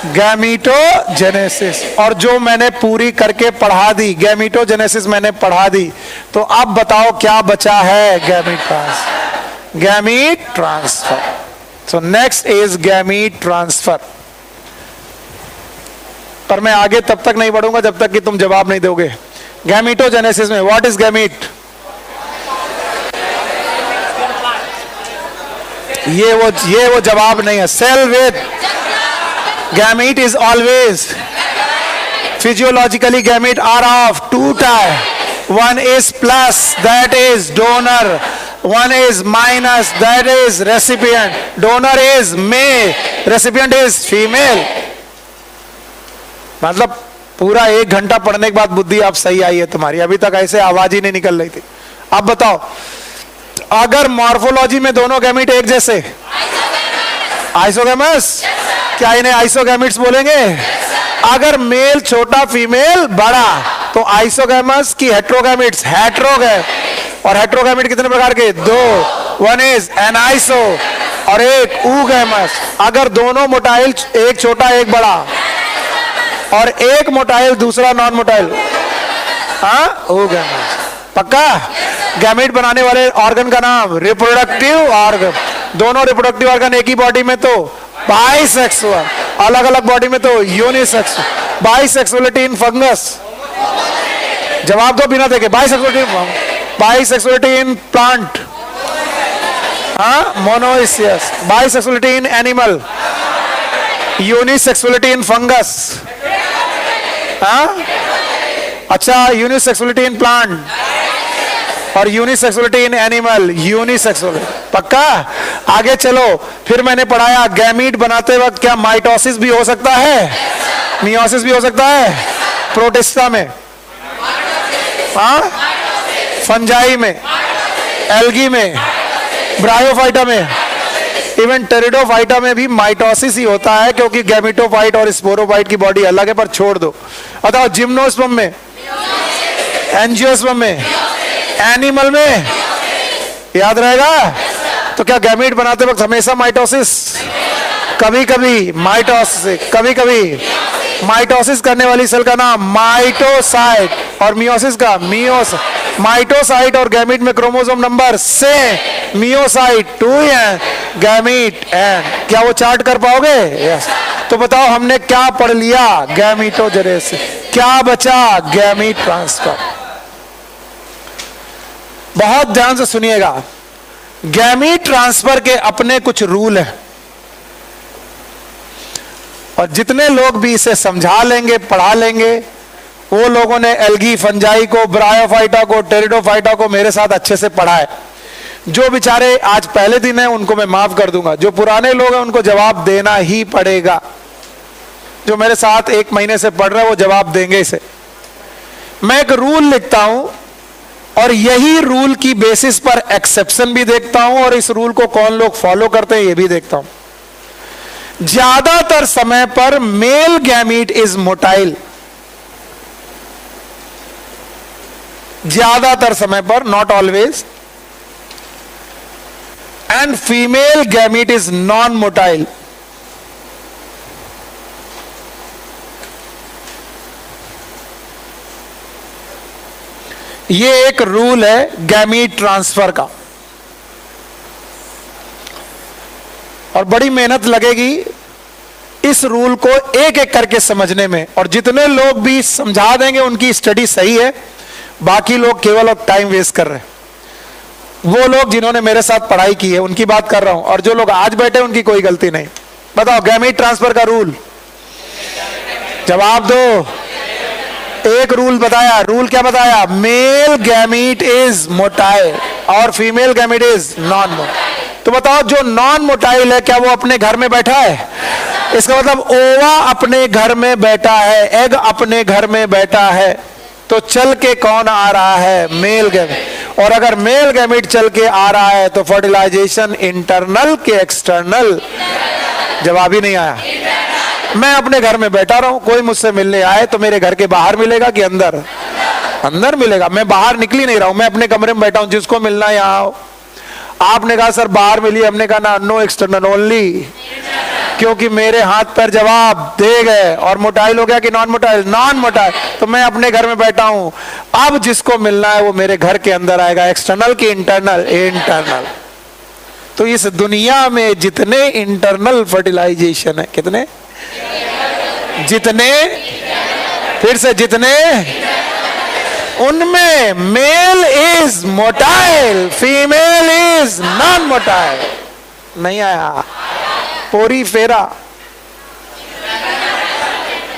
गैमीटोजेनेसिस, और जो मैंने पूरी करके पढ़ा दी, गैमीटोजेनेसिस मैंने पढ़ा दी। तो अब बताओ क्या बचा है? Gamete transfer. So next is gamete transfer. पर मैं आगे तब तक नहीं बढ़ूंगा जब तक कि तुम जवाब नहीं दोगे। गैमीटोजेनेसिस में व्हाट इज गैमीट? ये वो जवाब नहीं है। Cell with gamete is always physiologically gamete are of 2 types. One is plus, that is donor. One is minus, that is recipient. Donor is male, recipient is female. मतलब पूरा 1 घंटा पढ़ने के बाद बुद्धि अब सही आई है तुम्हारी। अभी तक ऐसे आवाज ही नहीं निकल रही थी। अब बताओ, अगर मॉर्फोलॉजी में दोनों गैमीट एक जैसे, आइसोगैमस, क्या इन्हें आइसोगैमिट्स बोलेंगे? अगर मेल छोटा फीमेल बड़ा तो आइसोगैमस की हेट्रोगैमिट्स हेट्रोगैम। और हेट्रोगैमिट कितने प्रकार के? 2। वन इज एनाइसो और एक ऊगैमस। अगर दोनों मोटाइल, एक छोटा एक बड़ा, और एक मोटाइल दूसरा नॉन मोटाइल, हाँ ऊगैमस। पक्का? गैमेट बनाने वाले ऑर्गन का नाम रिप्रोडक्टिव ऑर्गन। दोनों रिप्रोडक्टिव ऑर्गन एक ही बॉडी में तो बाइसेक्सुअल, अलग अलग बॉडी में तो यूनिसेक्सुअल। बाइसेक्सुअलिटी इन फंगस, जवाब दो बिना देखे। बाइसेक्सुअलिटी इन प्लांट, हाँ monoecious. Bisexuality in animal, unisexuality in fungus, हाँ अच्छा यूनिसेक्सुअलिटी इन प्लांट, और यूनिसेक्सुअलिटी इन एनिमल, यूनिसेक्सुअल। पक्का? आगे चलो, फिर मैंने पढ़ाया गैमीट बनाते वक्त क्या माइटोसिस भी हो सकता है, मियोसिस भी हो सकता है? प्रोटिस्टा में, हाँ फंजाई में, एल्गी में, ब्रायोफाइटा में, इवन टेरिडोफाइटा में भी माइटोसिस ही होता है, क्योंकि गैमेटोफाइट और स्पोरोफाइट की बॉडी अलग है। पर छोड़ दो। अतः जिम्नोस्पर्म में, एंजियोस्पर्म में, एनिमल में, याद रहेगा? तो क्या गैमीट बनाते वक्त हमेशा माइटोसिस? कभी कभी माइटोसिस, कभी कभी माइटोसिस करने वाली सेल का नाम माइटोसाइट, और मियोसिस का मियोस। माइटोसाइट और गैमीट में क्रोमोसोम नंबर से, मियोसाइट 2 है, गैमीट एन। क्या वो चार्ट कर पाओगे? यस। तो बताओ हमने क्या पढ़ लिया? गैमीटोजेनेसिस। क्या बचा? Gamete transfer. बहुत ध्यान से सुनिएगा, गैमीट ट्रांसफर के अपने कुछ रूल हैं, और जितने लोग भी इसे समझा लेंगे, पढ़ा लेंगे, वो लोगों ने एल्गी, फंजाई को, ब्रायोफाइटा को, टेरिडोफाइटा को मेरे साथ अच्छे से पढ़ा है। जो बेचारे आज पहले दिन है उनको मैं माफ कर दूंगा, जो पुराने लोग हैं उनको जवाब देना ही पड़ेगा। जो मेरे साथ 1 महीने से पढ़ रहे हैं वो जवाब देंगे इसे। मैं एक रूल लिखता हूं और यही रूल की बेसिस पर एक्सेप्शन भी देखता हूं और इस रूल को कौन लोग फॉलो करते हैं ये भी देखता हूं। ज्यादातर समय पर मेल गैमीट इज मोटाइल, ज्यादातर समय पर, not always, and female gamete is non motile. ये एक रूल है गैमीट ट्रांसफर का और बड़ी मेहनत लगेगी इस रूल को एक एक करके समझने में, और जितने लोग भी समझा देंगे उनकी स्टडी सही है, बाकी लोग केवल अब टाइम वेस्ट कर रहे हैं। वो लोग जिन्होंने मेरे साथ पढ़ाई की है उनकी बात कर रहा हूं, और जो लोग आज बैठे उनकी कोई गलती नहीं। बताओ गैमीट ट्रांसफर का रूल, जवाब दो। एक रूल बताया, रूल क्या बताया? मेल गैमीट इज मोटाइल और female gamete is non motile. तो बताओ जो नॉन मोटाइल है क्या वो अपने घर में बैठा है? इसका मतलब ओवा अपने घर में बैठा है, एग अपने घर में बैठा है, तो चल के कौन आ रहा है? Male gamete. और अगर मेल गैमीट चल के आ रहा है तो फर्टिलाइजेशन इंटरनल के एक्सटर्नल? जवाब ही नहीं आया। मैं अपने घर में बैठा रहा हूं, कोई मुझसे मिलने आए तो मेरे घर के बाहर मिलेगा कि अंदर? अंदर मिलेगा। मैं बाहर निकल ही नहीं रहा हूं, मैं अपने कमरे में बैठा हूं, जिसको मिलना है यहां आओ। आपने कहा सर बाहर मिलिए, हमने कहा ना, नो एक्सटर्नल ओनली, क्योंकि मेरे हाथ पर जवाब दे गए। और मोटाइल हो गया कि नॉन मोटाइल? Non motile. तो मैं अपने घर में बैठा हूं, अब जिसको मिलना है वो मेरे घर के अंदर आएगा। एक्सटर्नल की इंटरनल? इंटरनल। तो इस दुनिया में जितने इंटरनल फर्टिलाइजेशन है, कितने? जितने, फिर से जितने, उनमें male is motile, female is non motile. नहीं आया? पोरी फेरा।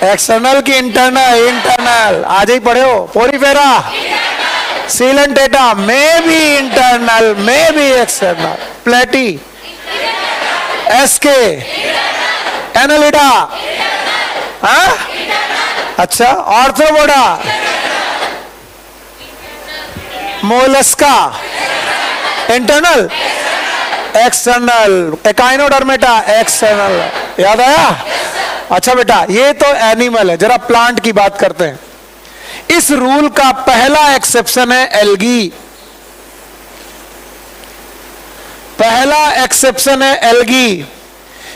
एक्सटर्नल की इंटरनल? इंटरनल। आज ही पढ़े हो पोरी फेरा। सीलन डेटा में भी इंटरनल, में भी एक्सटर्नल। प्लेटी, एसके, एनालिडा, हाँ? अच्छा, Arthropoda, Mollusca, internal, external. Echinodermata, external. याद आया? अच्छा बेटा, ये तो एनिमल है, जरा प्लांट की बात करते हैं। इस रूल का पहला एक्सेप्शन है एल्गी। पहला एक्सेप्शन है एल्गी,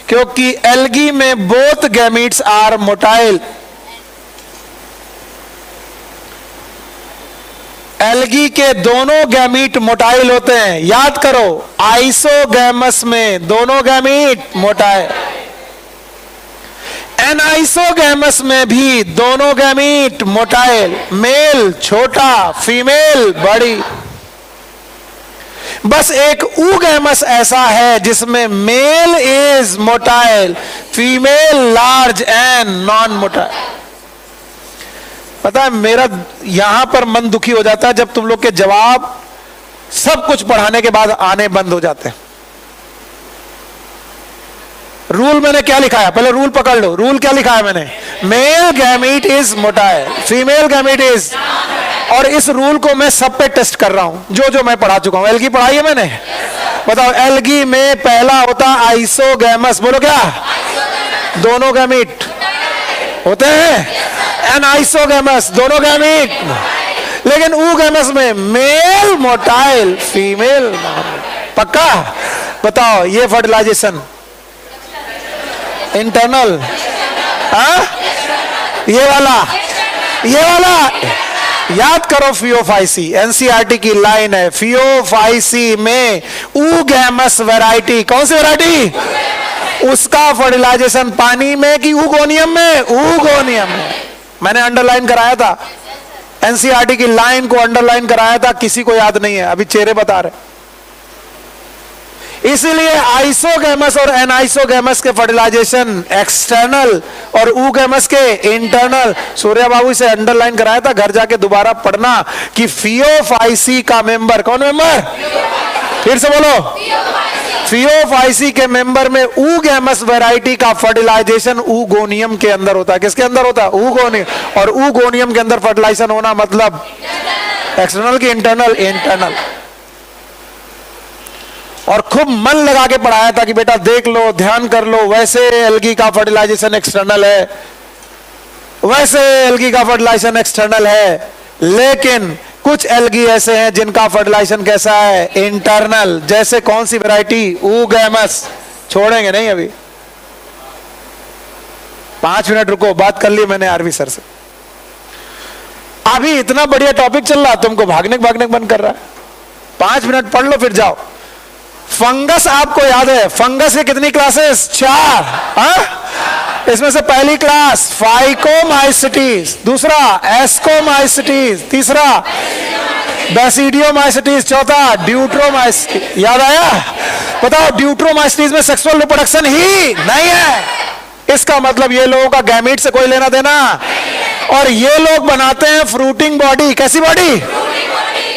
क्योंकि एल्गी में both gametes are motile. Algae के दोनों गैमीट मोटाइल होते हैं। याद करो, आइसोगैमस में दोनों गैमीट मोटाइल, एनाइसोगैमस में भी दोनों गैमीट मोटाइल। मेल छोटा, फीमेल बड़ी। बस एक ऊगैमस ऐसा है जिसमें male is motile, female large and non motile. पता है मेरा यहां पर मन दुखी हो जाता है जब तुम लोग के जवाब सब कुछ पढ़ाने के बाद आने बंद हो जाते हैं। रूल मैंने क्या लिखा है? पहले रूल पकड़ लो। रूल क्या लिखा है मैंने? Male gamete is motile, female gamete is. और इस रूल को मैं सब पे टेस्ट कर रहा हूं, जो जो मैं पढ़ा चुका हूं। एल्गी पढ़ाई है मैंने? बताओ, एल्गी में पहला होता आइसोगैमस। बोलो क्या? दोनों गैमीट होते हैं। एनाइसोगैमस दोनों गैमीट, लेकिन ऊगैमस में मेल मोटाइल, फीमेल नॉन। पक्का? बताओ, ये फर्टिलाइजेशन इंटरनल, हाँ? ये वाला याद करो। फियोफाइसी, एनसीईआरटी की लाइन है। फियोफाइसी में ऊगैमस वैरायटी, कौन सी वैरायटी? उसका फर्टिलाइजेशन पानी में कि ऊगोनियम में? ऊगोनियम में। मैंने अंडरलाइन कराया था, एनसीईआरटी की लाइन को अंडरलाइन कराया था, किसी को याद नहीं है, अभी चेहरे बता रहे। इसीलिए आइसोगैमस और एनाइसोगैमस के फर्टिलाइजेशन एक्सटर्नल और ऊगैमस के इंटरनल। सूर्या बाबू से अंडरलाइन कराया था, घर जाके दोबारा पढ़ना कि फियोफाइसी का मेंबर, कौन मेंबर? फिर से बोलो। फियोफाइसी के मेंबर में ऊगैमस वैरायटी का फर्टिलाइजेशन ऊगोनियम के अंदर होता है। किसके अंदर होता है? ऊगोनियम। और ऊगोनियम के अंदर फर्टिलाइजेशन होना मतलब एक्सटर्नल की इंटरनल? इंटरनल। और खूब मन लगा के पढ़ाया था कि बेटा देख लो, ध्यान कर लो, वैसे एल्गी का फर्टिलाइजेशन एक्सटर्नल है, वैसे एल्गी का फर्टिलाइजेशन एक्सटर्नल है, लेकिन कुछ एल्गी ऐसे हैं जिनका फर्टिलाइजेशन कैसा है? इंटरनल। जैसे कौन सी वैरायटी? ऊगैमस। छोड़ेंगे नहीं अभी, 5 मिनट रुको, बात कर ली मैंने आरवी सर से। अभी इतना बढ़िया टॉपिक चल रहा, तुमको भागने भागने बंद कर रहा है। 5 मिनट पढ़ लो फिर जाओ। फंगस आपको याद है, फंगस के कितनी क्लासेस? 4। इसमें से पहली क्लास फाइकोमाइसिटीज, दूसरा एस्कोमाइसिटीज, तीसरा बेसिडियोमाइसिटीज, चौथा ड्यूट्रोमाइसिटीज। याद आया? बताओ, ड्यूट्रोमाइसिटीज में सेक्सुअल रिप्रोडक्शन ही नहीं है। इसका मतलब ये लोगों का गैमीट से कोई लेना देना। और ये लोग बनाते हैं फ्रूटिंग बॉडी। कैसी बॉडी?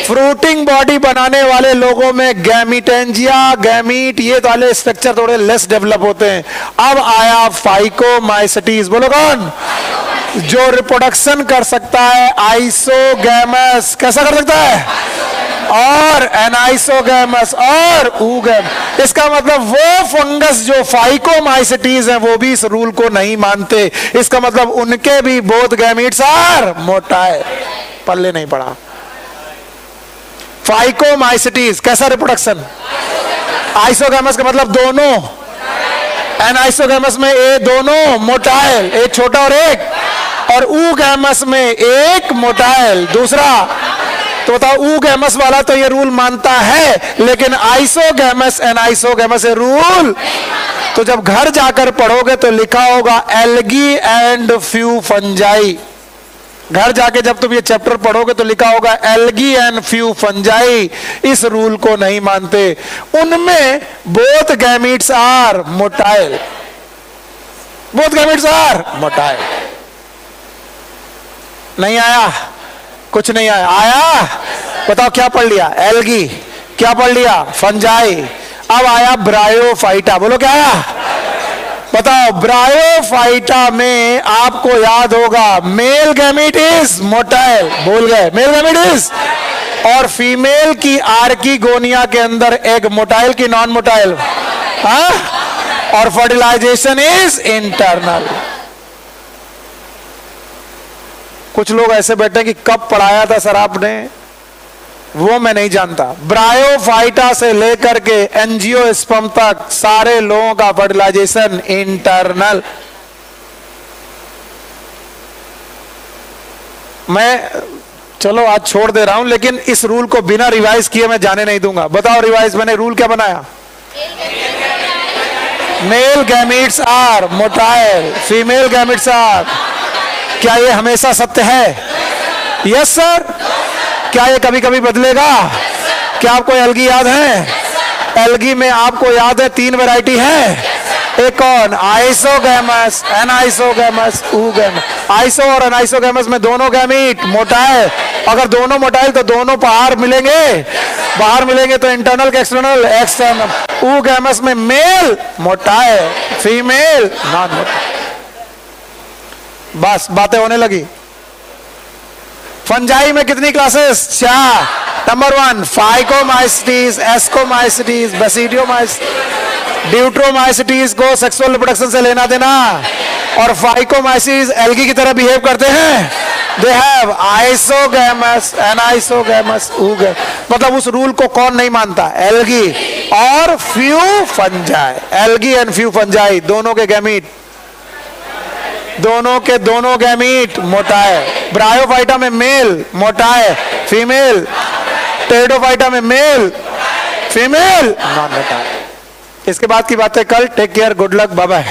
फ्रूटिंग बॉडी बनाने वाले लोगों में गैमीटेंजिया, गैमीट, ये वाले स्ट्रक्चर थोड़े लेस डेवलप होते हैं। अब आया फाइकोमाइसिटीज। बोलो कौन? जो रिप्रोडक्शन कर सकता है आइसोगैमस। कैसा कर सकता है? और एनाइसोगैमस और ऊगैमस। इसका मतलब वो फंगस जो फाइकोमाइसिटीज हैं वो भी इस रूल को नहीं मानते। इसका मतलब उनके भी बोथ गैमीट्स आर मोटाइल। पल्ले नहीं पड़ा। फाइकोमाइसिटीज कैसा रिप्रोडक्शन? आइसोगैमस का मतलब दोनों, एनाइसोगैमस में ए दोनों मोटाइल, एक छोटा और एक, और ऊगैमस में एक मोटाइल दूसरा। तो बताओ, ऊगैमस वाला तो ये रूल मानता है, लेकिन आइसोगैमस एनाइसोगैमस ये रूल। तो जब घर जाकर पढ़ोगे तो लिखा होगा एल्गी एंड फ्यू फंजाई। घर जाके जब तुम ये चैप्टर पढ़ोगे तो लिखा होगा एल्गी एंड फ्यू फंजाई इस रूल को नहीं मानते। उनमें both gametes are motile. Both gametes are motile. नहीं आया? कुछ नहीं आया? आया? बताओ क्या पढ़ लिया? एल्गी। क्या पढ़ लिया? फंजाई। अब आया ब्रायोफाइटा। बोलो क्या आया? बताओ, ब्रायोफाइटा में आपको याद होगा मेल गैमीट इज मोटाइल। बोल गए? Male gamete is. और फीमेल की आर्किगोनिया के अंदर एग मोटाइल की नॉन मोटाइल? और फर्टिलाइजेशन इज इंटरनल। कुछ लोग ऐसे बैठे कि कब पढ़ाया था सर आपने, वो मैं नहीं जानता। ब्रायोफाइटा से लेकर के एंजियोस्पर्म तक सारे लोगों का फर्टिलाइजेशन इंटरनल। मैं चलो आज छोड़ दे रहा हूं, लेकिन इस रूल को बिना रिवाइज किए मैं जाने नहीं दूंगा। बताओ रिवाइज, मैंने रूल क्या बनाया? Male gametes are motile, female gametes are. क्या ये हमेशा सत्य है? Yes sir. क्या ये कभी कभी बदलेगा? क्या आपको एल्गी याद है? एल्गी में आपको याद है 3 वैरायटी है। एक कौन? Isogamous, anisogamous, oogamous. आइसो और एनाइसोगैमस में दोनों गैमीट मोटाइल। अगर दोनों मोटाइल तो दोनों बाहर मिलेंगे। बाहर मिलेंगे तो इंटरनल के एक्सटर्नल? एक्सटर्नल। ऊगैमस में male motile, female non motile. बस बातें होने लगी। फंजाई में कितनी classes? 4। Number 1 phycomycetes, ascomycetes, basidiomycetes. Deuteromycetes को सेक्सुअल रिप्रोडक्शन से लेना देना। और फाइकोमाइसिटीज एल्गी की तरह बिहेव करते हैं। They have isogamous, anisogamous, oogamous. मतलब उस रूल को कौन नहीं मानता? एल्गी और few fungi. Algae and few fungi दोनों के गैमीट, दोनों के दोनों गैमीट मोटाइल। ब्रायोफाइटा में मेल मोटाइल, फीमेल। टेरिडोफाइटा में मेल, फीमेल नॉन मोटाइल। इसके बाद की बातें कल। Take care, good luck, bye bye.